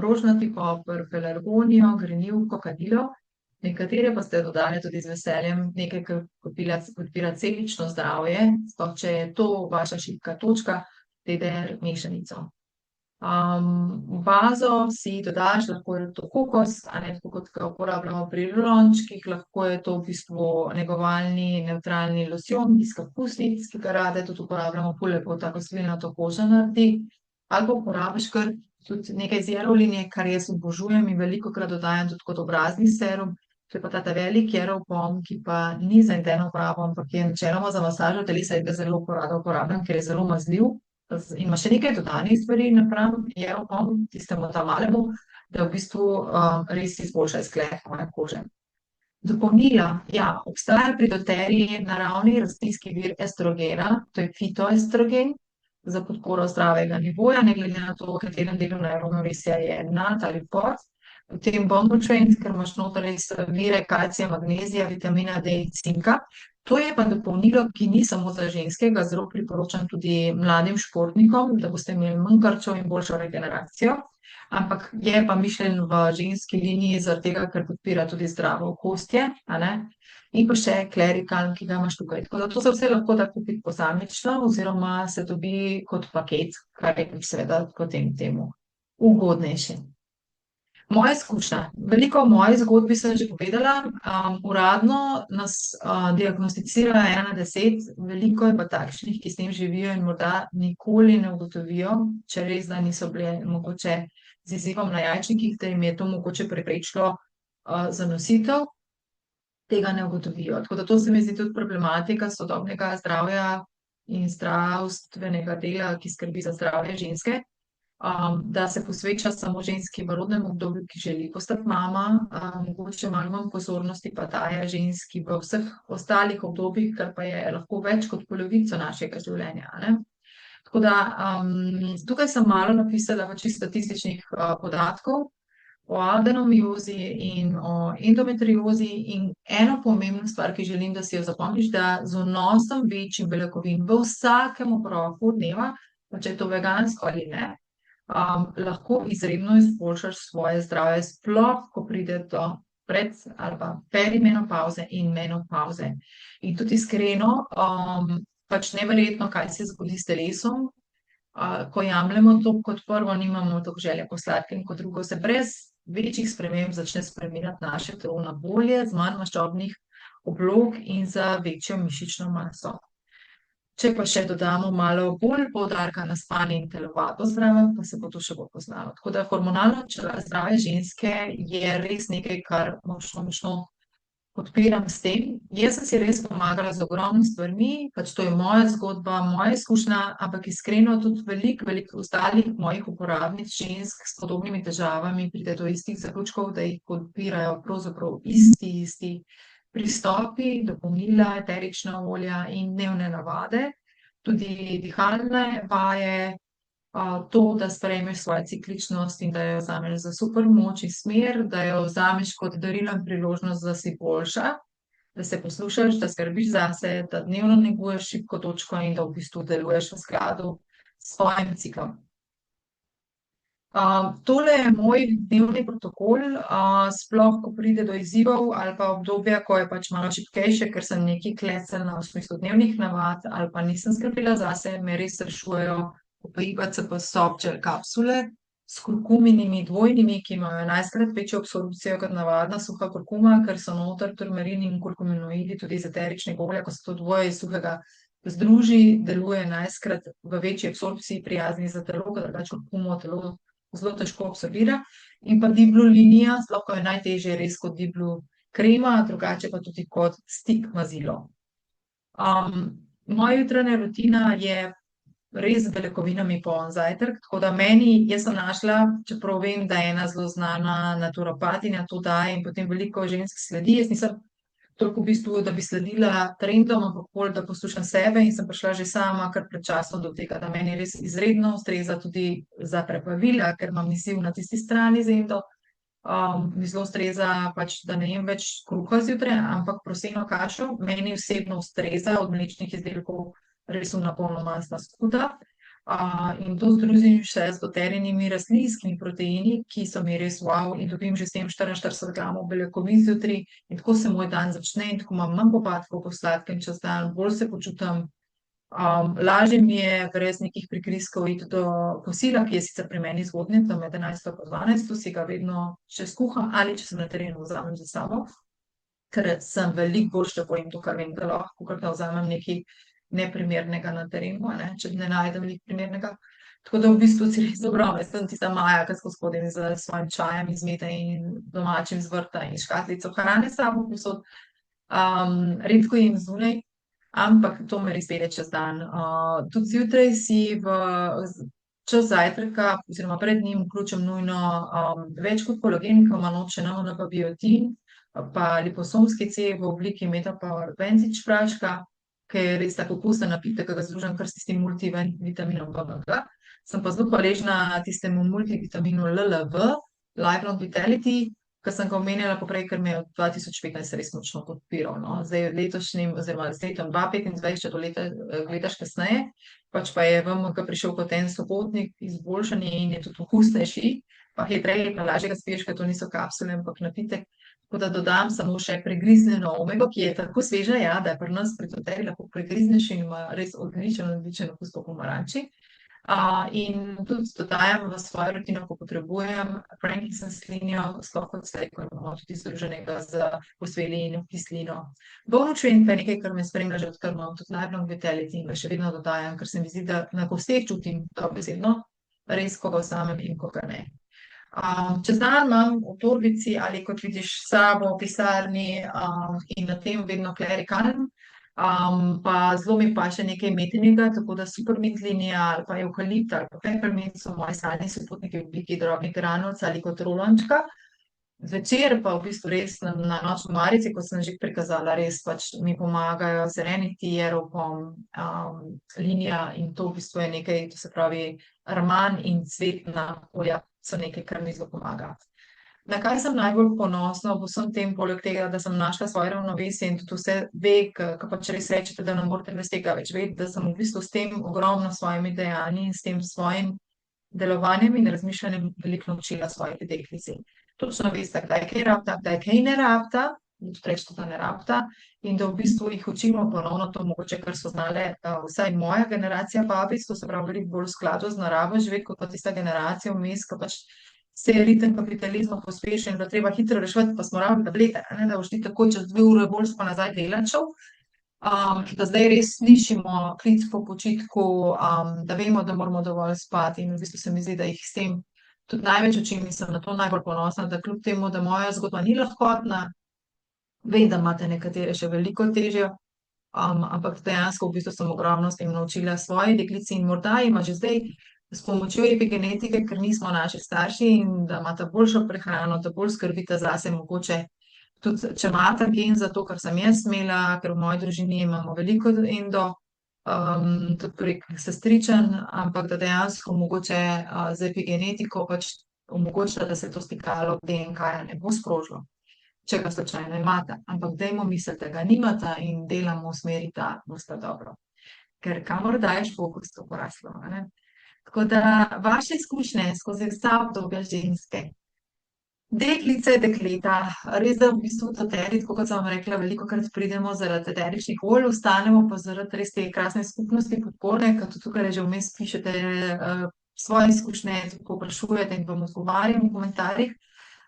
rožnati poper, pelargonijo, grenivko, kadilo, nekatere pa ste dodali tudi z veseljem nekaj, kar podpira celično zdravje, sploh če je to vaša šibka točka, dajte mešanico. V bazo si dodaš, lahko je to kokos, tako kot ga uporabljamo pri rolončkih, lahko je to v bistvu negovalni, nevtralni losjon iz kapusnic, ki ga rade tudi uporabljamo, ful lepo tako svilnato kožo naredi, ali pa uporabiš kar tudi nekaj iz jarolinje, kar jaz obožujem in velikokrat dodajam tudi kot obrazni serum, to je pa ta velik jerovpom, ki pa ni za interno uporabo, ampak je načeloma za masažo telesa in ga zelo rada uporabljam, ker je zelo mazljiv. In ima še nekaj dodanih stvari napram jerovpomu, tistemu ta malemu, da v bistvu res izboljša izgled moje kože. Dopolnila, ja, obstaja pri doterji naravni rastlinski vir estrogena, to je fitoestrogen, za podporo zdravega nivoja, ne glede na to, v katerem delu ravnovesja je nad ali pod. Potem bombočevent, ker imaš noter res vire kalcija, magnezija, vitamina D in cinka. To je pa dopolnilo, ki ni samo za ženske, ga zelo priporočam tudi mladim športnikom, da boste imeli manj krčev in boljšo regeneracijo. Ampak je pa mišljen v ženski liniji zaradi tega, ker podpira tudi zdravo okostje, a ne? In pa še klerikaln, ki ga imaš tukaj. Tako da to se vse lahko da kupiti posamično oziroma se dobi kot paket, kar je seveda potem temu ugodnejše. Moja izkušnja. Veliko o moji zgodbi sem že povedala. Uradno nas diagnosticira 1 na 10, veliko je pa takšnih, ki s tem živijo in morda nikoli ne ugotovijo, če res da niso bile mogoče z izzivom na jajčnikih, da jim je to mogoče preprečilo zanositev, tega ne ugotovijo. Tako da to se mi zdi tudi problematika sodobnega zdravja in zdravstvenega dela, ki skrbi za zdravje ženske. Da se posveča samo ženski v rodnem obdobju, ki želi postati mama, mogoče malo manj pozornosti pa daje ženski v vseh ostalih obdobjih, kar pa je lahko več kot polovico našega življenja, ne? Tako da tukaj sem malo napisala v čisto statističnih podatkov o adenomiozi in o endometriozi in eno pomembno stvar, ki želim, da si jo zapomniš, da z vnosom večjih beljakovin v vsakem obroku dneva, pa če je to vegansko ali ne, lahko izredno izboljšaš svoje zdravje, sploh ko pride do pred ali pa perimenopavze in menopavze. In tudi iskreno, pač neverjetno, kaj se zgodi s telesom, ko jemljemo to kot prvo, nimamo toliko želje po sladkem, kot drugo se brez večjih sprememb začne spreminjati naše telo na bolje, z manj maščobnih oblog in za večjo mišično maso. Če pa še dodamo malo bolj poudarka na spanje in telovadbo zraven, pa se bo to še bolj poznalo. Tako da hormonalno zdravje ženske je res nekaj, kar močno podpiram s tem. Jaz sem si res pomagala z ogromno stvarmi, pač to je moja zgodba, moja izkušnja, ampak iskreno tudi veliko ostalih mojih uporabnic žensk s podobnimi težavami pride do istih zaključkov, da jih podpirajo pravzaprav isti pristopi, dopolnila, eterična olja in dnevne navade, tudi dihalne vaje, to, da sprejmeš svojo cikličnost in da jo vzameš za super moč in smer, da jo vzameš kot darilo in priložnost, da si boljša, da se poslušaš, da skrbiš zase, da dnevno neguješ šibko točko in da v bistvu deluješ v skladu s svojim ciklom. Tole je moj dnevni protokol, sploh ko pride do izzivov ali pa obdobja, ko je pač malo šibkejše, ker sem nekaj klecala v smislu dnevnih navad ali pa nisem skrbela zase, me res rešujejo OPIBCP softgel kapsule s kurkuminimi dvojnimi, ki imajo 11-krat večjo absorpcijo kot navadna suha kurkuma, ker so noter turmerin in kurkuminoidi, tudi iz eteričnega olja, ko se to dvoje iz suhega združi, deluje 11-krat v večji absorpciji, prijazni za telo, ker drugače kurkumo telo zelo težko absorbira, in pa Diblu linija, sploh ko je najtežje res kot Diblu krema, drugače pa tudi kot stik mazilo. Moja jutranja rutina je res z beljakovinami poln zajtrk, tako da jaz sem našla, čeprav vem, da je ena zelo znana naturopatinja to daje in potem veliko žensk sledi, jaz nisem toliko v bistvu, da bi sledila trendom, ampak bolj, da poslušam sebe in sem prišla že sama kar pred časom do tega, da meni res izredno ustreza tudi za prebavila, ker imam izziv na tisti strani z endo. Mi zelo ustreza pač, da ne jem več kruha zjutraj, ampak proseno kašo. Meni osebno ustreza od mlečnih izdelkov res napolnomastna skuta. In to združim še z doterjenimi rastlinskimi proteini, ki so mi res wow in dobim že s tem 44 gramov beljakovin zjutraj in tako se moj dan začne in tako imam manj popadkov po sladkem čez dan, bolj se počutim, lažje mi je brez nekih prikriskov iti do kosila, ki je sicer pri meni zgodnje, tam med 11 pa 12, si ga vedno še skuham ali če sem na terenu vzamem za sabo, ker sem veliko bolj še pojem to, kar vem, da lahko, ker da vzamem nekaj neprimernega na terenu, če ne najdem nekaj primernega. Tako da v bistvu si res dobro, jaz sem tista Maja, ki skozi hodim s svojim čajem iz mete in domačim z vrta in škatlico hrane s sabo povsod. Redko jem zunaj, ampak to me res pelje čez dan. Tudi zjutraj si v čas zajtrka oziroma pred njim vključim nujno več kot kolagen, ki ima noč še NMN pa biotin, pa liposomski C v obliki Metapower Advantage praška, ki je res tako okusen napitek, ki ga združim kar s tistim multivitaminom BMG. Sem pa zelo hvaležna tistemu multivitaminu LLV, Lifelong Vitality, ki sem ga omenjala poprej, ker me je od 2015 res močno podpiral. No. Zdaj letošnjim, oziroma z letom 2025, če to leta gledaš kasneje, pač pa je VMG prišel kot en sopotnik, izboljšanje in je tudi okusnejši, pa hitreje, pa lažje ga spiješ, ker to niso kapsule, ampak napitek. Tako da dodam samo še pregriznjeno omego, ki je tako sveža, ja, da je pri nas pri Doterri lahko pregrizneš in ima res odličen okus po pomaranči. In tudi dodajam v svojo rutino, ko potrebujem frankincense linijo, sploh kot zdaj, ko imamo tudi združenega z fosfelino, kislino. Bovnučven pa je nekaj, kar me spremlja že odkar imam tudi Lifelong Vitality in ga še vedno dodajam, ker se mi zdi, da na kosteh čutim dobesedno, res ko ga vzamem in ko ga ne. Čez dan imam v torbici ali kot vidiš s sabo v pisarni in na tem vedno klerikalm, pa zelo mi paše nekaj metinega, tako da supermint linija ali pa evkalipt ali pa peppermint so moji sadni sopotniki v obliki drobnih granulc ali kot rolončka. Zvečer pa v bistvu res na nočni omarici, kot sem že prikazala, res pač mi pomagajo Serenity, Aeropom, linija in to v bistvu je nekaj, to se pravi arman in cvetna olja so nekaj, kar mi zelo pomaga. Na kaj sem najbolj ponosna v vsem tem, poleg tega, da sem našla svoje ravnovesje in tudi vse ve, ko pač res rečete, da ne morete brez tega več vedeti, da sem v bistvu s tem ogromno svojimi dejanji in s tem svojim delovanjem in razmišljanjem veliko naučila svojih deklici. Točno veste, kdaj kaj rabta, kdaj kaj ne rabta, tudi rečete, da ne rabta, in da v bistvu jih učimo ponovno to mogoče, kar so znale vsaj moja generacija babic, to se pravi veliko bolj v skladu z naravo živeti, kot pa tista generacija vmes, ko pač se je ritem kapitalizma pospešil in da treba hitro reševati, pa smo rabili tablete, ne, da boš ti tako čez 2 ure boljš pa nazaj delat šel. Da zdaj res slišimo klic po počitku, da vemo, da moramo dovolj spati in v bistvu se mi zdi, da jih s tem tudi največ učim in sem na to najbolj ponosna, da kljub temu, da moja zgodba ni lahkotna, vem, da imate nekatere še veliko težjo, ampak dejansko v bistvu sem ogromno s tem naučila svoje deklici in morda ima že zdaj s pomočjo epigenetike, ker nismo naši starši in da imata boljšo prehrano, da bolj skrbita zase, mogoče tudi, če imata gen za to, kar sem jaz imela, ker v moji družini imamo veliko endo, tudi prek sestričen, ampak da dejansko mogoče z epigenetiko pač omogočila, da se to stikalo DNK-ja ne bo sprožilo, če ga slučajno imata. Ampak dajmo misliti, da ga nimata in delamo v smeri, da bosta dobro. Ker kamor daješ, fokus to poraslo, ne? Tako da vaše izkušnje skozi vsa obdobja ženske, deklice, dekleta, res da v bistvu v Doterri, tako kot sem vam rekla, velikokrat pridemo zaradi eteričnih olj, ostanemo pa zaradi res te krasne skupnosti podpore, ker tudi tukaj že vmes pišete svoje izkušnje, povprašujete in vam odgovarjam v komentarjih,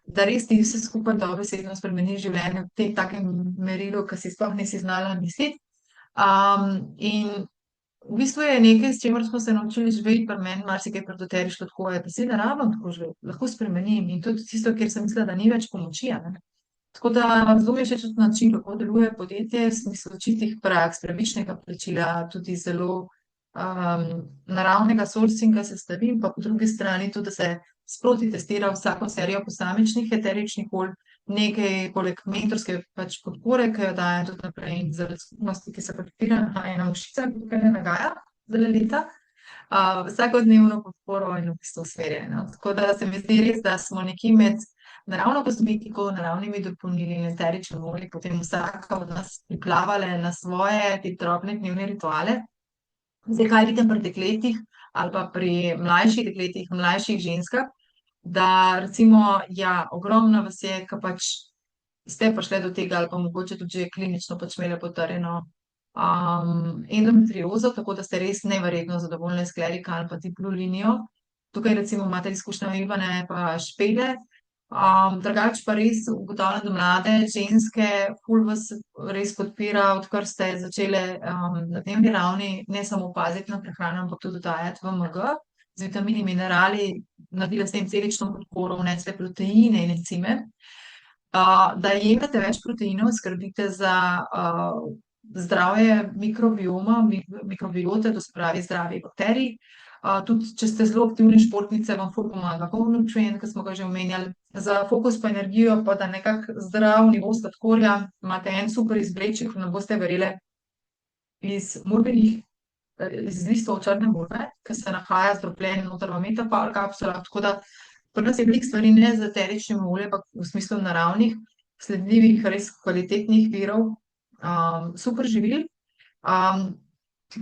da res ti vse skupaj dobesedno spremeni življenje v tem takem merilu, ki si sploh nisi znala misliti. In v bistvu je nekaj, s čimer smo se naučili živeti, pri meni marsikaj pri Doterri šlo tako, da se ne rabim tako živeti, lahko spremenim in tudi tisto, kjer sem mislila, da ni več pomoči, ne. Tako da zelo mi je všeč tudi način, kako deluje podjetje, v smislu čistih praks, pravičnega plačila, tudi zelo naravnega sourcinga sestavin, pa po drugi strani tudi, da se sproti testira vsako serijo posamičnih eteričnih olj, nekaj poleg mentorske pač podpore, ki jo dajem tudi naprej in zaradi skupnosti, ki se podpira, ena mušica, ki tukaj ne nagaja zdaj leta, vsakodnevno podporo in v bistvu usmerjeno. Tako da se mi zdi res, da smo nekje med naravno kozmetiko, naravnimi dopolnili in eteričnimi olji, potem vsaka od nas priplavale na svoje te drobne dnevne rituale. Zdaj, kaj vidim pri dekletih ali pa pri mlajših dekletih, mlajših ženskah, da recimo, ja, ogromno vas je, ki pač ste prišle do tega ali pa mogoče tudi že klinično pač imele potrjeno endometriozo, tako da ste res neverjetno zadovoljne s klerikalm pa Deep Blue linijo. Tukaj recimo imate izkušnje Ivane pa Špele. Drugače pa res ugotavljam, da mlade ženske ful vas res podpira, odkar ste začele na dnevni ravni ne samo paziti na prehrano, ampak tudi dodajati VMG z vitamini, minerali, naredile s tem celično podporo, vnesle proteine in encime. Da jemljete več proteinov, skrbite za zdravje mikrobioma, mikrobiote, to se pravi zdravje bakterij. Tudi, če ste zelo aktivni športnice, vam ful pomaga Home Nutrient, ki smo ga že omenjali. Za fokus pa energijo, pa da nekako zdrav nivo sladkorja, imate en super izvleček, ne boste verjeli, iz murbenih, iz listov črne murve, ki se nahaja zdrobljen noter v Metapal kapsulah, tako da pri nas je veliko stvari ne z eteričnim oljem, ampak v smislu naravnih, sledljivih, res kvalitetnih virov, super živil.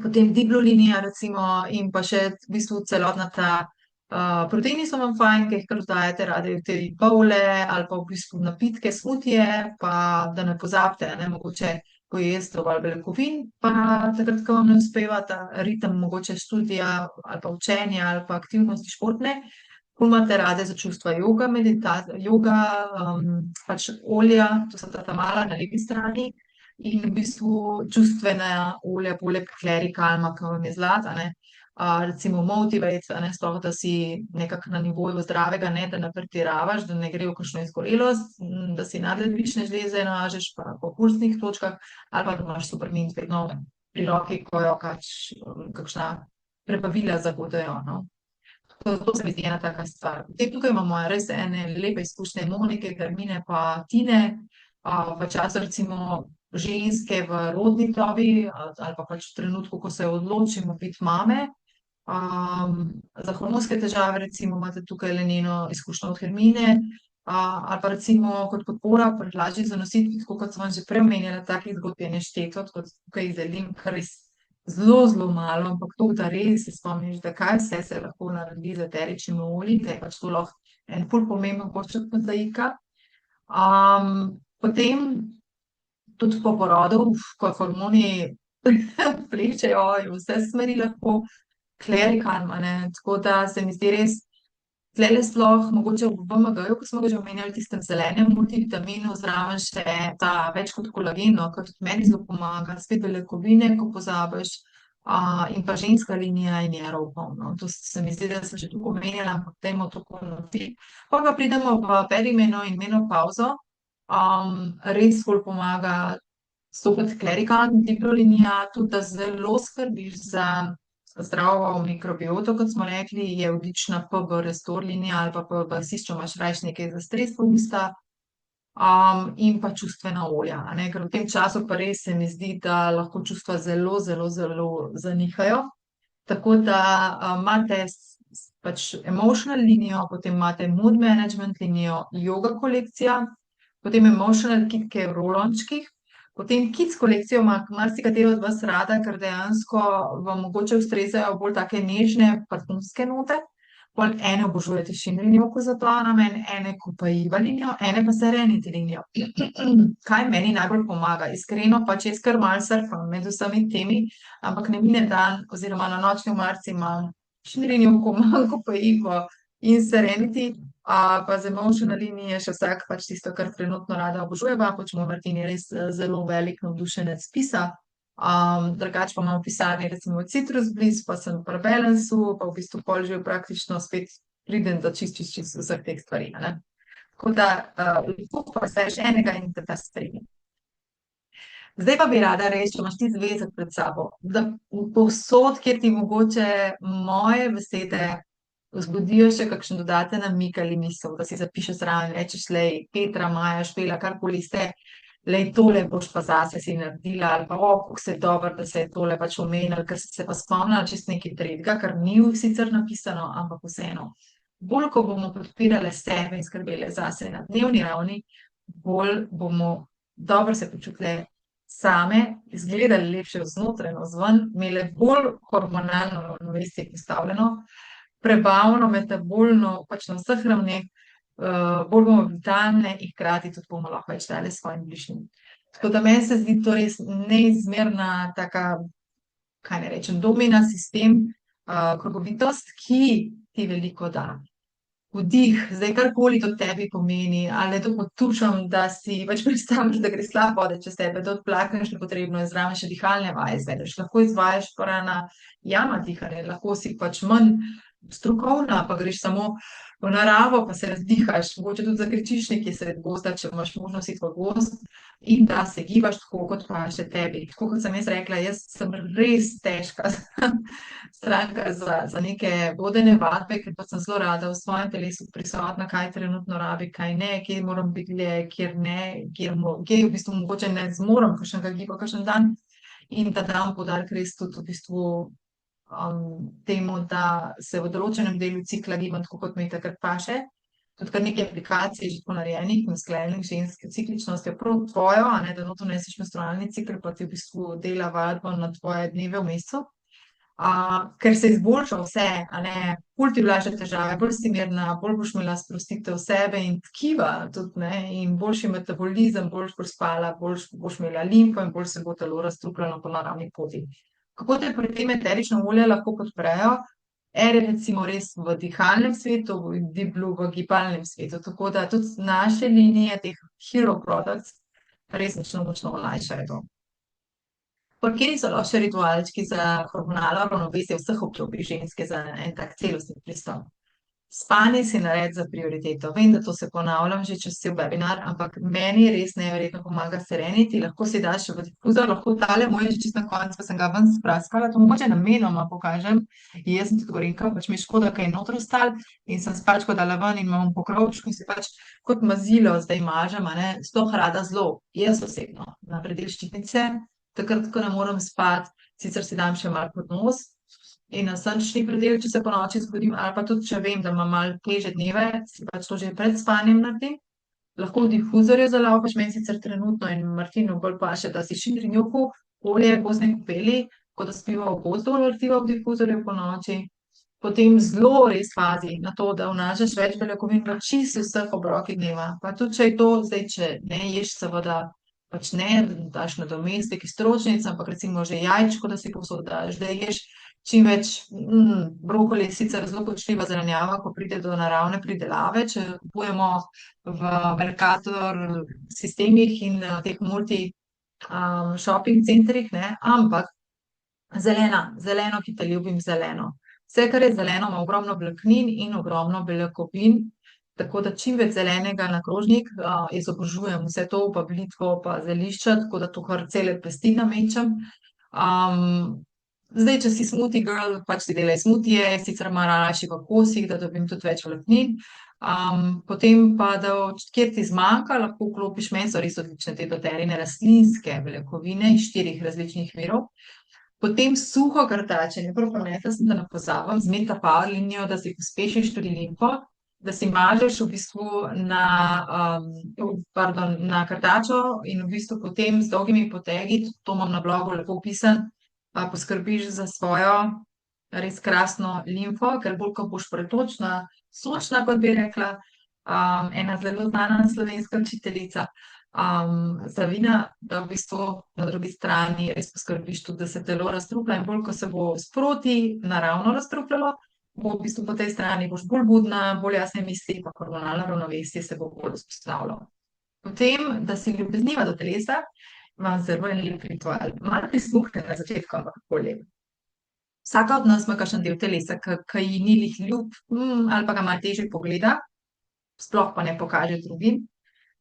Potem diplolinija recimo in pa še v bistvu celotna ta proteini so vam fajn, ki jih kar dodajate radi v te bowle ali pa v bistvu napitke, smutije, pa da ne pozabite, ne, mogoče pojesti dovolj beljakovin, pa takrat, ko vam ne uspeva ta ritem mogoče študija ali pa učenja ali pa aktivnosti športne, ko imate rade za čustva joga, joga, pač olja, to so ta mala na levi strani, in v bistvu čustvena olja, poleg klerikalma, ki vam je zlata, ne. Recimo Motivate, a ne, sploh, da si nekako na nivoju zdravega, ne, da ne pretiravaš, da ne gre v kakšno izgorelost, da si nadledvične žleze nažeš, pa po pulznih točkah, ali pa da imaš Supermint vedno pri roki, ko jo kakšna prebavila zagodejo, no. To se mi zdi ena taka stvar. Tukaj imamo res ene lepe izkušnje Monike, Karmine pa Tine, v času recimo ženske v rodni dobi ali pa pač v trenutku, ko se odločimo biti mame. Za hormonske težave recimo imate tukaj njeno izkušnjo od Hermine, ali pa recimo kot podpora pri lažji zanositvi, tako kot sem vam že prej omenjala, takih zgodb je nešteto, tako da tukaj delim kar res zelo, zelo malo, ampak to, da res se spomniš, da kaj vse se lahko naredi z eteričnimi olji, da je pač to lahko en ful pomemben košček mozaika. Potem tudi po porodu, ko hormoni plešejo in vse smeri lahko, klerikalm, a ne, tako da se mi zdi res, tlele sploh mogoče v BMG-ju, ko smo ga že omenjali, tistem zelenem multivitaminu, zraven še ta več kot kolagen, no, kar tudi meni zelo pomaga, spet beljakovine, ko pozabiš, in pa ženska linija in Aerohome, no, to se mi zdi, da sem že tukaj omenjala, ampak dajmo to ponoviti. Pol pa pridemo v perimeno in menopavzo, res ful pomaga stopiti klerikalm, diplolinija, tudi da zelo skrbiš za zdravo mikrobioto, kot smo rekli, je odlična PB Restore linija ali pa PB Assist, če imaš rajši nekaj za stres po usta, in pa čustvena olja, a ne, ker v tem času pa res se mi zdi, da lahko čustva zelo, zelo, zelo zanihajo. Tako da imate pač emotional linijo, potem imate mood management linijo, yoga kolekcija, potem emotional kitke v rolončkih, potem kids kolekcijo ima marsikatera od vas rada, ker dejansko vam mogoče ustrezajo bolj take nežne parfumske note. Pol ene obožujete Shimmer linijo, ko za to namen, ene Copaiba linijo, ene pa Serenity linijo. Kaj meni najbolj pomaga? Iskreno, pač jaz kar malo surfam med vsemi temi, ampak ne mine dan oziroma na nočni omarici imam Shimmer linijo, Copaibo in Serenity, pa z emotional linije še vsak pač tisto, kar trenutno rada obožujeva, pač moj Martin je res zelo velik navdušenec pisa. Drugače pa imam v pisarni recimo Citrus Bliss, pa sem pri Balanceu, pa v bistvu pol že praktično spet pridem do čist vseh teh stvari, a ne. Tako da, lepo pa vseš enega in te ta stvari. Zdaj pa bi rada res, če imaš ti zvezek pred sabo, da povsod, kjer ti mogoče moje besede vzbudijo še kakšen dodaten namig ali misel, da si zapišeš zraven, rečeš, lej, Petra, Maja, Špela, karkoli ste, lej, tole boš pa zase si naredila, ali pa, kako se je dobro, da se je tole pač omenilo, ker si se pa spomnila čisto nekaj tretjega, kar ni sicer napisano, ampak vseeno. Bolj, ko bomo podpirale sebe in skrbele zase na dnevni ravni, bolj bomo dobro se počutile same, izgledali lepše vznotraj navzven, imele bolj hormonalno ravnovesje postavljeno, prebavno, metabolno, pač na vseh ravneh, bolj bomo vitalne in hkrati tudi bomo lahko več dali svojim bližnjim. Tako da meni se zdi to res neizmerna taka, kaj naj rečem, domina sistem, krogovitost, ki ti veliko da. Vdih, zdaj karkoli to tebi pomeni, ali to potušam, da si pač predstavljaš, da gre slab vode čez tebe, da odplakneš nepotrebno in zraven še dihalne vaje izvedeš, lahko izvajaš porana jama dihanje, lahko si pač manj strokovna, pa greš samo v naravo, pa se razdihaš, mogoče tudi zakričiš nekje sred gozda, če imaš možnost iti v gozd in da se gibaš tako, kot paše tebi. Tako kot sem jaz rekla, jaz sem res težka stranka za neke vodene vadbe, ker pa sem zelo rada v svojem telesu prisotna, kaj trenutno rabi, kaj ne, kje moram biti dlje, kjer ne, kje v bistvu mogoče ne zmorem kakšnega giba, kakšen dan. In da dam poudarek res tudi v bistvu temu, da se v določenem delu cikla gibam tako, kot mi takrat paše. Tudi kar nekaj aplikacij je že tako narejenih, usklajenih z žensko cikličnostjo, prav tvojo, a ne, da noto nesiš menstrualni cikl, pa ti v bistvu dela vadbo na tvoje dneve v mesecu. Ker se izboljša vse, a ne, ful ti vlaže težave, bolj si mirna, bolj boš imela sprostitev sebe in tkiva tudi, ne, in boljši metabolizem, boljš boš spala, boljš boš imela limfo in bolj se bo telo razstrupljalo po naravni poti. Kako te pri tem eterična olja lahko podprejo? Recimo res v dihalnem svetu, v Deep Blue, v gibalnem svetu, tako da tudi naše linije teh hero products res močno olajšajo to. Kateri so loše ritualčki za hormonalno ravnovesje vseh obdobij ženske za en tak celostni pristop? Spanje si naredi za prioriteto. Vem, da to se ponavljam že čez cel webinar, ampak meni res neverjetno pomaga Serenity. Lahko si daš v difuzor, lahko tale moj že čisto na koncu, pa sem ga ven spraskala, to mogoče namenoma pokažem. Jaz sem tudi gorenka, pač mi je škoda, kaj je noter ostal in sem spačko dala ven in imam pokrovčko in si pač kot mazilo zdaj mažem, a ne, sploh rada zelo, jaz osebno, na predel ščitnice, takrat, ko ne morem spati, sicer si dam še malo pod nos, in na sončni predel, če se po noči zbudim, ali pa tudi, če vem, da imam malo težje dneve, si pač to že pred spanjem naredim. Lahko v difuzorju zalaufaš, meni sicer trenutno in Martinu bolj paše, da si šim pri njuhu, olje, gozdne kopeli, ko da spiva v gozdu, vrtiva v difuzorju po noči. Potem zelo res pazi na to, da vnašaš več beljakovin v čisto vseh obrokih dneva. Pa tudi, če je to, zdaj, če ne ješ, seveda, pač ne, daš nadomestek iz stročnic, ampak recimo že jajčko, da si povsod daš, da ješ čim več, brokoli je sicer zelo kočljiva zelenjava, ko pride do naravne pridelave, če kupujemo v Mercator sistemih in teh shopping centrih, ne, ampak zeleno, ki te ljubim, zeleno. Vse, kar je zeleno, ima ogromno vlaknin in ogromno beljakovin, tako da čim več zelenega na krožnik, jaz obožujem vse to, pa blitvo, pa zelišča, tako da to kar cele pesti namečem. Zdaj, če si smoothie girl, pač si delaj smoothije, sicer malo rajši v kosih, da dobim tudi več vlaknin. Potem pa, da kjer ti zmanjka, lahko vklopiš, meni so res odlične te doterjene rastlinske beljakovine iz 4 različnih virov. Potem suho krtačenje, prav pametna sem, da ne pozabim, z Meta Power linijo, da si pospešiš tudi limfo, da si mažeš v bistvu na krtačo in v bistvu potem z dolgimi potegi, to imam na blogu lepo opisan, poskrbiš za svojo res krasno limfo, ker bolj, ko boš pretočna, sočna, kot bi rekla, ena zelo znana slovenska učiteljica, Savina, da v bistvu na drugi strani res poskrbiš tudi, da se telo razstruplja in bolj, ko se bo sproti naravno razstrupljalo, bo v bistvu po tej strani boš bolj budna, bolj jasne misli, pa hormonalno ravnovesje se bo bolj vzpostavilo. Potem, da si ljubezniva do telesa, imam zelo en lep ritual. Malo prisluhne na začetku, ampak kako lep. Vsaka od nas ima kakšen del telesa, ki ji ni lih ljub, ali pa ga malo težje pogleda, sploh pa ne pokaže drugim,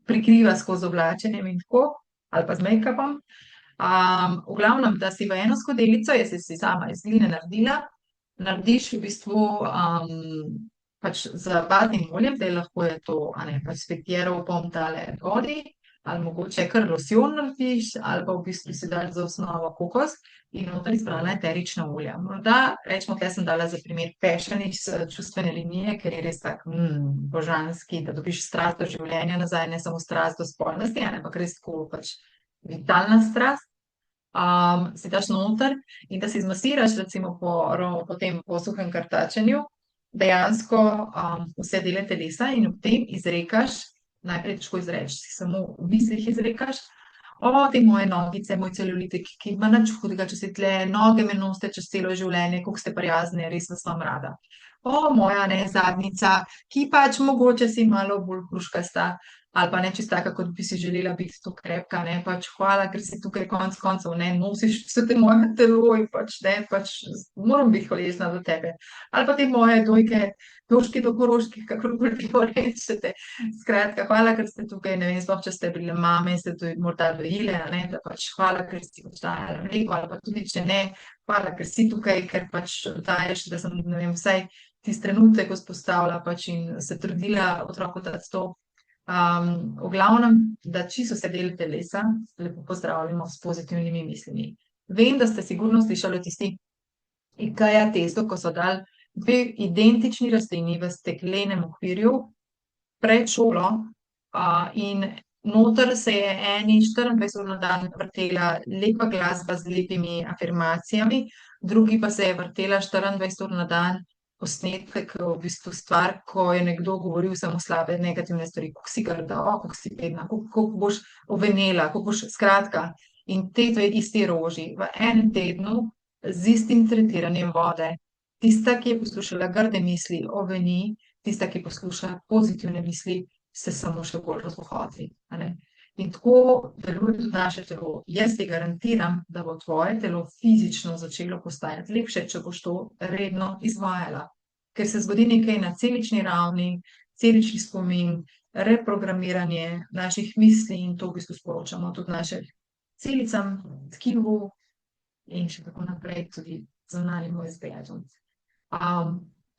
prikriva skozi oblačenjem in tako, ali pa z make-upom. V glavnem, da si v eno skodelico, jaz si sama iz gline naredila, narediš v bistvu pač z badnim oljem, zdaj lahko je to, pač spet Jerov pom tale vodi, ali mogoče kar losjon narediš, ali pa v bistvu si daš za osnovo kokos in noter izbrala eterična olja. Morda, rečemo, tukaj sem dala za primer pešanič čustvene linije, ker je res tak božanski, da dobiš strast do življenja nazaj, ne samo strast do spolnosti, ampak res tako pač vitalna strast. Si daš noter in da si zmasiraš recimo po suhem krtačenju, dejansko vse dele telesa in ob tem izrekaš, najprej težko izreči, si samo v mislih izrekaš, te moje nogice, moj celulitik, ki ima nič hudega, če si tle, noge me nosite čez celo življenje, koliko ste prijazne, res vas imam rada. moja ne zadnjica, ki pač mogoče si malo bolj hruškasta, ali pa ne čisto taka, kot bi si želela biti tu krepka, ne, pač hvala, ker si tukaj konec koncev, ne, nosiš vse te moje telo in pač, ne, pač moram biti hvaležna do tebe. Ali pa te moje dojke, doški do koroških, kakorkoli vi rečete. Skratka, hvala, ker ste tukaj, ne vem, sploh, če ste bile mame in ste to morda dojile, ne, da pač hvala, ker si obstajala mleko, ali pa tudi, če ne, hvala, ker si tukaj, ker pač daješ, da sem, ne vem, vsaj tisti trenutek vzpostavila pač in se trudila otroku dati to. V glavnem, da čisto vse del telesa lepo pozdravljamo s pozitivnimi mislimi. Vem, da ste sigurno slišali o tisti IKEA testu, ko so dali dve identični rastlini v steklenem okvirju pred šolo, in noter se je eni 24 ur na dan vrtela lepa glasba z lepimi afirmacijami, drugi pa se je vrtela 24 ur na dan posnetek, v bistvu stvar, ko je nekdo govoril samo slabe, negativne stvari, kako si grda, kako si bedna, kako boš ovenela, kako boš, skratka. In te dve isti roži v enem tednu z istim tretiranjem vode. Tista, ki je poslušala grde misli, oveni, tista, ki posluša pozitivne misli, se samo še bolj razbohoti. In tako deluje tudi naše telo. Jaz ti garantiram, da bo tvoje telo fizično začelo postajati lepše, če boš to redno izvajala. Ker se zgodi nekaj na celični ravni, celični spomin, reprogramiranje naših misli in to v bistvu sporočamo tudi našim celicam, tkivu in še tako naprej, tudi zunanjim izgledom.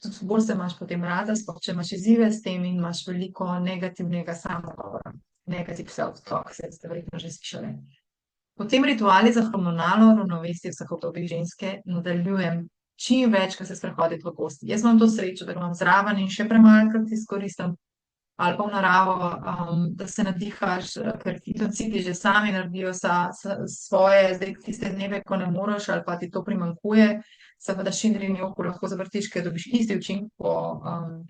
Tudi bolj se imaš potem rada, sploh če imaš izzive s tem in imaš veliko negativnega samogovora. Negative self-talk, ste verjetno že slišali. Potem rituali za hormonalno ravnovesje vseh obdobij ženske nadaljujem čim več, ko se sprehoditi v gosti. Jaz imam to srečo, da imam zraven in še premalkrat izkoristim ali pa v naravo, da se nadihaš, ker fitocidi že sami naredijo svoje, zdaj tiste dneve, ko ne moreš ali pa ti to primanjkuje, seveda šindrini oko lahko zavrtiš, ker dobiš isti učinek po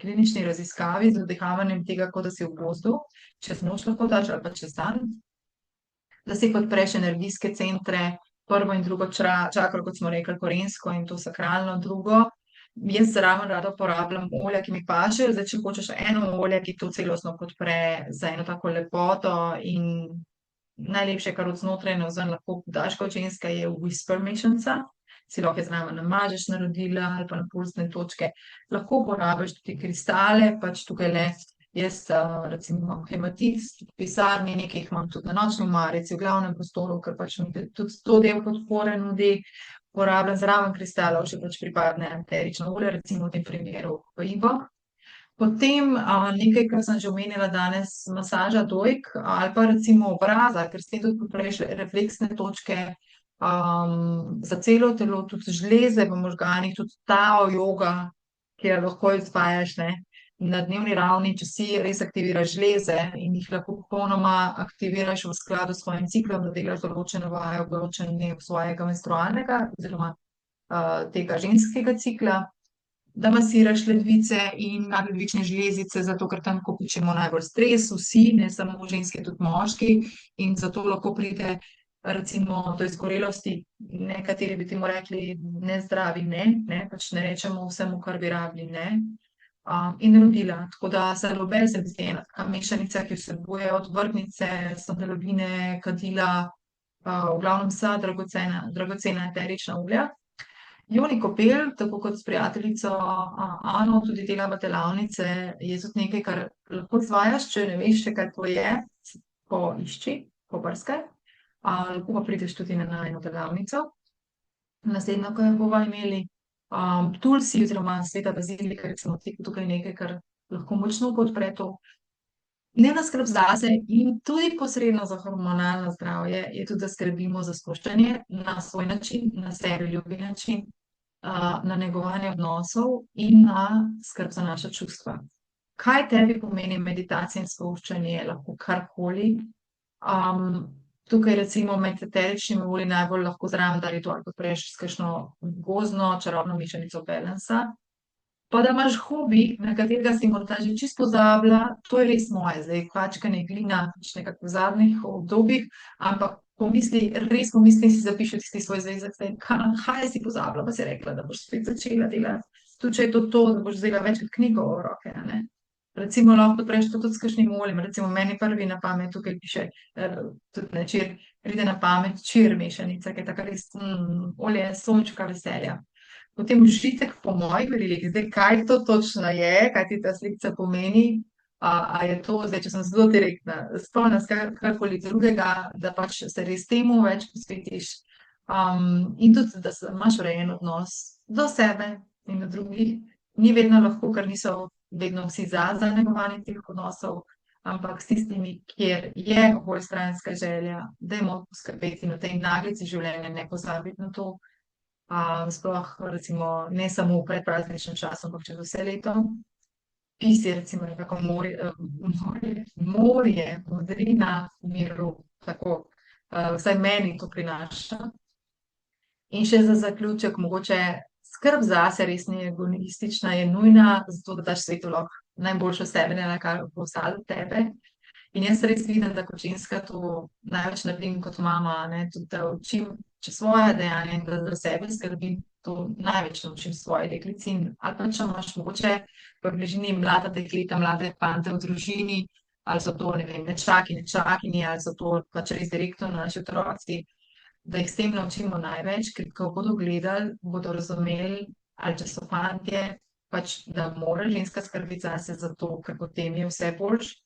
klinični raziskavi z vdihavanjem tega, kot da si v gozdu, čez noč lahko daš ali pa čez dan, da si podpreš energijske centre, prvo in drugo čakro, kot smo rekli, korensko in to sakralno drugo. Jaz zraven rada uporabljam olja, ki mi pašejo, zdaj če hočeš eno olje, ki to celostno podpre za eno tako lepoto in najlepše, kar od znotraj navzven lahko daš kot ženska, je Whisper mešanica. Si lahko zraven namažeš na rodila ali pa na pulsne točke. Lahko uporabiš tudi kristale, pač tukaj le jaz recimo imam hematit, v pisarni nekaj jih imam tudi na nočni omarici, v glavnem prostoru, ker pač mi tudi to del podpore nudi. Uporabljam zraven kristalov, še pač pripadne eterično olje, recimo v tem primeru Ivo. Potem nekaj, kar sem že omenila danes, masaža dojk ali pa recimo obraza, ker s tem tudi podpreš refleksne točke za celo telo, tudi žleze v možganih, tudi tao joga, ki jo lahko izvajaš, ne. Na dnevni ravni, če si res aktiviraš žleze in jih lahko popolnoma aktiviraš v skladu s svojim ciklom, da delaš določene vaje v določen dnev svojega menstrualnega oziroma tega ženskega cikla, da masiraš ledvice in nadledvične žlezice, zato ker tam kopičimo najbolj stres, vsi, ne samo ženske, tudi moški, in zato lahko pride recimo do izgorelosti, nekateri bi temu rekli nezdravi, ne, pač ne rečemo vsemu, kar bi rabili, ne. In rodila, tako da salobel se mi zdi ena taka mešanica, ki vsebuje od vrtnice, sadelovine, kadila, v glavnem vsa dragocena eterična olja. Joni kopel, tako kot s prijateljico Ano, tudi delava delavnice, je tudi nekaj, kar lahko izvajaš, če ne veš še, kaj to je, poišči, pobrskaj. Lahko pa prideš tudi na najino delavnico. Naslednjo, ko jo bova imeli, tulsi oziroma sveta bazilika, recimo tukaj nekaj, kar lahko močno podpre to. Ne na skrb zase in tudi posredno za hormonalno zdravje je tudi, da skrbimo za sproščanje na svoj način, na sebi ljubi način, na negovanje odnosov in na skrb za naša čustva. Kaj tebi pomeni meditacija in sproščanje, lahko karkoli. Tukaj recimo med eteričnimi olji najbolj lahko zraven da ritual podpreš s kakšno gozdno čarobno mešanico balansa. Pa da imaš hobi, na katerega si morda že čisto pozabila, to je res moje, zdaj kvačkanje glina, pač nekako v zadnjih obdobjih, ampak res pomisli in si zapiši tisti svoj zvezek, kaj si pozabila, pa si rekla, da boš spet začela delati. tudi če je to, da boš vzela večkrat knjigo v roke, a ne. Recimo lahko odpreš to tudi s kakšnim oljem, recimo meni prvi na pamet tukaj piše, tudi na čir, pride na pamet čir mešanica, ki je taka res, olje sončka veselja. Potem užitek po mojih merilih, zdaj kaj to točno je, kaj ti ta slikca pomeni, a je to, zdaj, če sem zelo direktna, sploh nas karkoli drugega, da pač se res temu več posvetiš, in tudi, da imaš urejen odnos do sebe in do drugih. Ni vedno lahko, ker niso vedno vsi za negovanje teh odnosov, ampak s tistimi, kjer je obojestranska želja, dajmo poskrbeti na tej naglici življenja, ne pozabiti na to. Sploh recimo ne samo v predprazničnem času, ampak čez vse leto. Pis je recimo nekako morje, modrina miru, tako, vsaj meni to prinaša. In še za zaključek, mogoče skrb zase res ni egoistična, je nujna, zato da daš svetu lahko najboljšo sebe, ne kar bo vsalo tebe. In jaz res vidim, da kot ženska to največ naredim kot mama, ne, tudi da učim čez svoje dejanja in da za sebe skrbim, to največ naučim svoje deklici. Ali pa če imaš mogoče v bližini mlada dekleta, mlade fante v družini, ali so to, ne vem, nečaki, nečakinje, ali so to pač res direktno naši otroci, da jih s tem naučimo največ, ker ko bodo gledali, bodo razumeli, ali če so fantje, pač da mora ženska skrbeti zase zato, ker potem je vse boljše.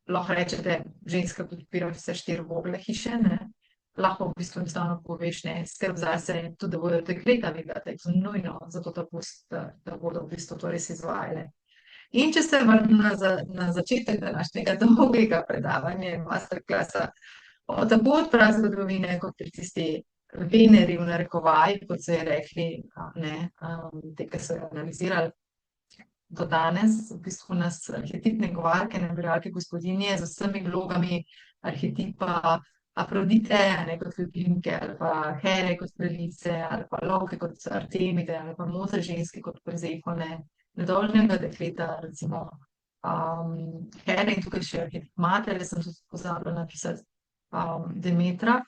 Lahko rečete, ženska podpira vse 4 vogle hiše, ne. Lahko v bistvu enostavno poveš, ne, skrb zase, tudi da bodo dekleta vedela, da je to nujno, zato da bodo v bistvu to res izvajale. In če se vrnem na začetek današnjega dolgega predavanja in masterclassa, tako od prazgodovine kot pri tisti Veneri v narekovaji, kot so ji rekli, ne, te, ki so jo analizirali, do danes, v bistvu nas arhetip negovalke, nabiralke gospodinje z vsemi vlogami arhetipa Afrodite, ne, kot ljubimke, ali pa Here kot kraljice, ali pa Lovke kot Artemide, ali pa modre ženske kot Persefone, nedolžnega dekleta, recimo, Here in tukaj še arhetip matere, sem tudi pozabila napisati, Demetra,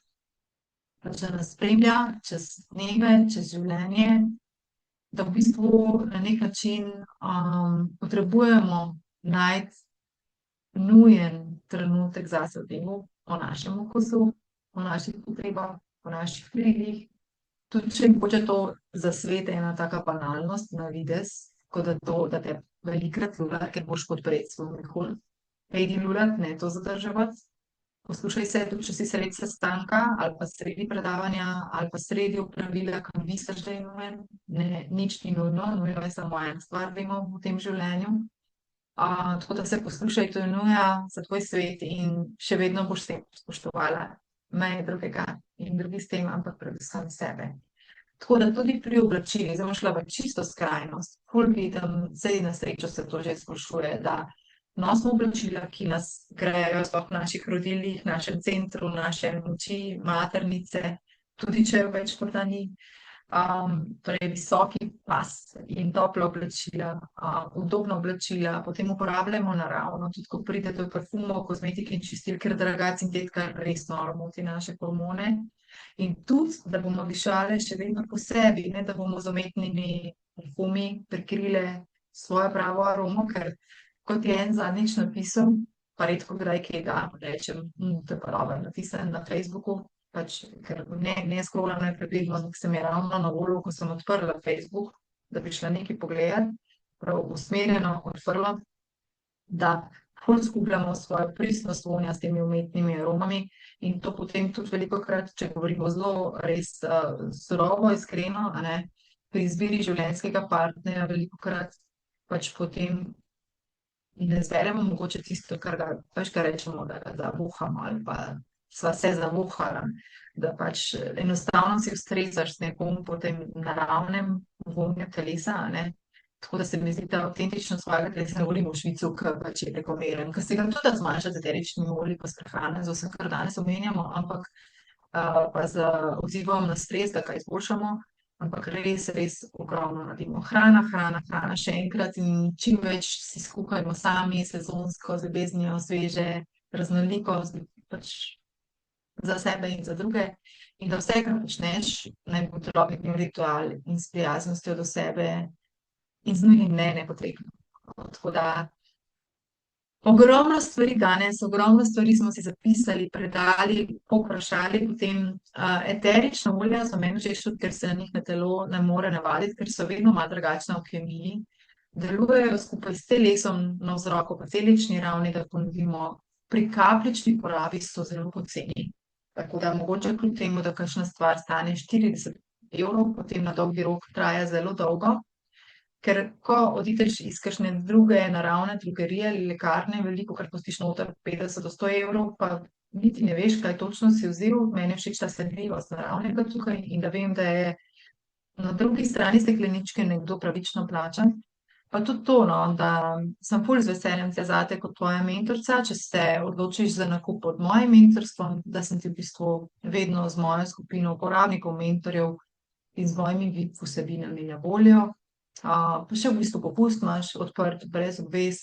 pač da nas spremlja čez dneve, čez življenje, da v bistvu na neki način potrebujemo najti nujen trenutek zase v dnevu, o našem okusu, o naših potrebah, o naših merilih. Tudi če mogoče to za svet ena taka banalnost na videz, kot da to, da te velikokrat lula, ker boš podpreti svoj mehur. Pejdi lulat, ne to zadrževati. Poslušaj se, tudi če si sredi sestanka, ali pa sredi predavanja, ali pa sredi opravila, ko misliš, da je nujen. Ne, nič ni nujno, nujno je samo ena stvar, vemo, v tem življenju. Tako da se poslušaj, to je nuja za tvoj svet in še vedno boš s tem spoštovala meje drugega in drugi s tem, ampak predvsem sebe. Tako da tudi pri oblačilih, zdaj bom šla v čisto skrajnost, ful vidim, saj na srečo se to že izboljšuje, da nosimo oblačila, ki nas grejo sploh v naših rodilih, v našem centru, naše moči, maternice, tudi če jo več morda ni. Torej visoki pas in topla oblačila, udobna oblačila, potem uporabljamo naravno, tudi ko pride do parfumov, kozmetike in čistil, ker dragac in tetka res noro moti naše hormone. In tudi, da bomo dišale še vedno po sebi, ne da bomo z umetnimi parfumi prikrile svojo pravo aromo, ker kot je en zadnjič napisal, pa redko kdaj kaj da, rečem, to je pa dobro napisan na Facebooku, pač, ker ne scrollam nepregledno, ampak se mi je ravno na voljo, ko sem odprla Facebook, da bi šla nekaj pogledati, prav usmerjeno odprla, da ful zgubljamo svojo pristnost vonja s temi umetnimi aromami in to potem tudi velikokrat, če govorimo zelo res surovo, iskreno, a ne, pri izbiri življenjskega partnerja velikokrat pač potem ne zberemo mogoče tisto, kar rečemo, da ga zavohamo ali pa sva se zavohala, da pač enostavno si ustrezaš z nekom po tem naravnem vonju telesa, a ne. Tako da se mi zdi, da avtentično svojega telesa ne volimo v Švicu, ki pač je prekomeren, ki se ga tudi da zmanjšati z eteričnimi olji pa s prehrano, z vsem, kar danes omenjamo, ampak pa z odzivom na stres, da kaj izboljšamo, ampak res ogromno naredimo. Hrana, še enkrat in čim več si skuhajmo sami, sezonsko, z ljubeznijo, sveže, raznoliko, pač za sebe in za druge. In da vse, kar počneš, naj bo drobni ritual in s prijaznostjo do sebe iznujili nepotrebno. Tako da ogromno stvari danes, ogromno stvari smo si zapisali, predali, povprašali, potem eterična olja so meni všeč tudi, ker se na njih na telo ne more navaditi, ker so vedno malo drugačna v kemiji. Delujejo skupaj s telesom na vzroku po celični ravni, da ponudimo pri kapljični porabi so zelo poceni. Tako da mogoče kljub temu, da kakšna stvar stane 40 evrov, potem na dolgi rok traja zelo dolgo. Ker ko odideš iz kakšne druge naravne drogerije ali lekarne, veliko krat pustiš noter 50 do 100 evrov, pa niti ne veš, kaj točno si vzel. Meni je všeč ta sledljivost naravnega tukaj in da vem, da je na drugi strani stekleničke nekdo pravično plačan. Pa tudi to, no, da sem ful z veseljem zate kot tvoja mentorca, če se odločiš za nakup pod mojim mentorstvom, da sem ti v bistvu vedno z mojo skupino uporabnikov, mentorjev in z mojimi VIP vsebinami na voljo. Pa še v bistvu popust imaš odprt, brez obvez,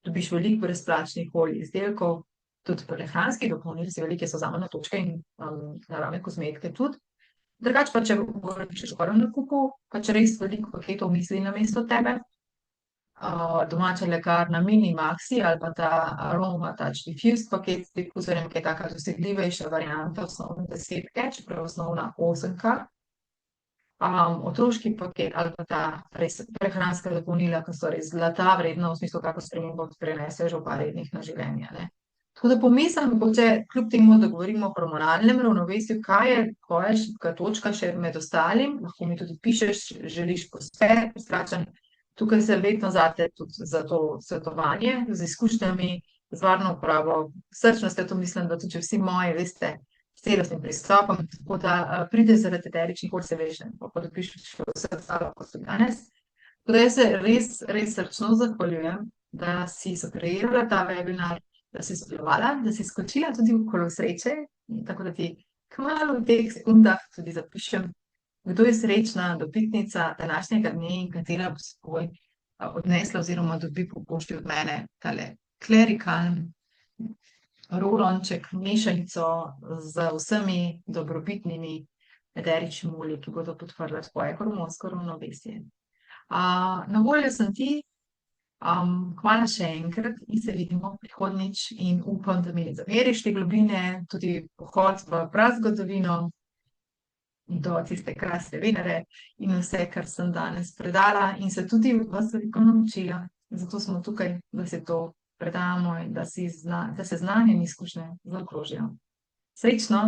dobiš veliko brezplačnih olij izdelkov, tudi prehranski dopolnilci, velike so zame na točke in naravne kozmetike tudi. Drugače pa, če govoriš o nakupu, pa če res veliko paketov misli namesto tebe, domača lekarna Mini Maxi ali pa ta Aroma Touch Diffused paket, s difuzorjem, ki je taka dosegljivejša varianta osnovne 10-ke, čeprav osnovna 8-ka. Otroški paket ali pa ta res prehranska dopolnila, ki so res zlata vredna, v smislu, kako spremembo preneseš v par rednih na življenje, ne. Tako da pomislim, mogoče kljub temu, da govorimo o hormonalnem ravnovesju, kaj je tvoja šibka točka še med ostalim, lahko mi tudi pišeš, želiš posvet, skračen, tukaj se vedno zate tudi za to svetovanje, z izkušnjami, z varno uporabo, srčnostjo, to mislim, da tudi vsi moji, veste, s celostnim pristopom, tako da pride zaradi eteričnih olj, se veš, pa dobiš vse ostalo, kot so danes. Tako da jaz se res, res srčno zahvaljujem, da si sokreirala ta webinar, da si sodelovala, da si skočila tudi v kolo sreče, tako da ti kmalu v teh sekundah tudi zapišem, kdo je srečna dobitnica današnjega dne in katera bo svoj odnesla oziroma dobi po pošti od mene tale klerikaln rolonček, mešanico z vsemi dobrobitnimi eteričnimi olji, ki bodo podprle tvoje hormonsko ravnovesje. Na voljo sem ti, hvala še enkrat in se vidimo prihodnjič in upam, da mi ne zameriš te globine, tudi pohod v prazgodovino do tiste krasne Venere in vse, kar sem danes predala in se tudi vas veliko naučila. Zato smo tukaj, da se to predamo in da se znanje in izkušnje zaokrožijo. Srečno!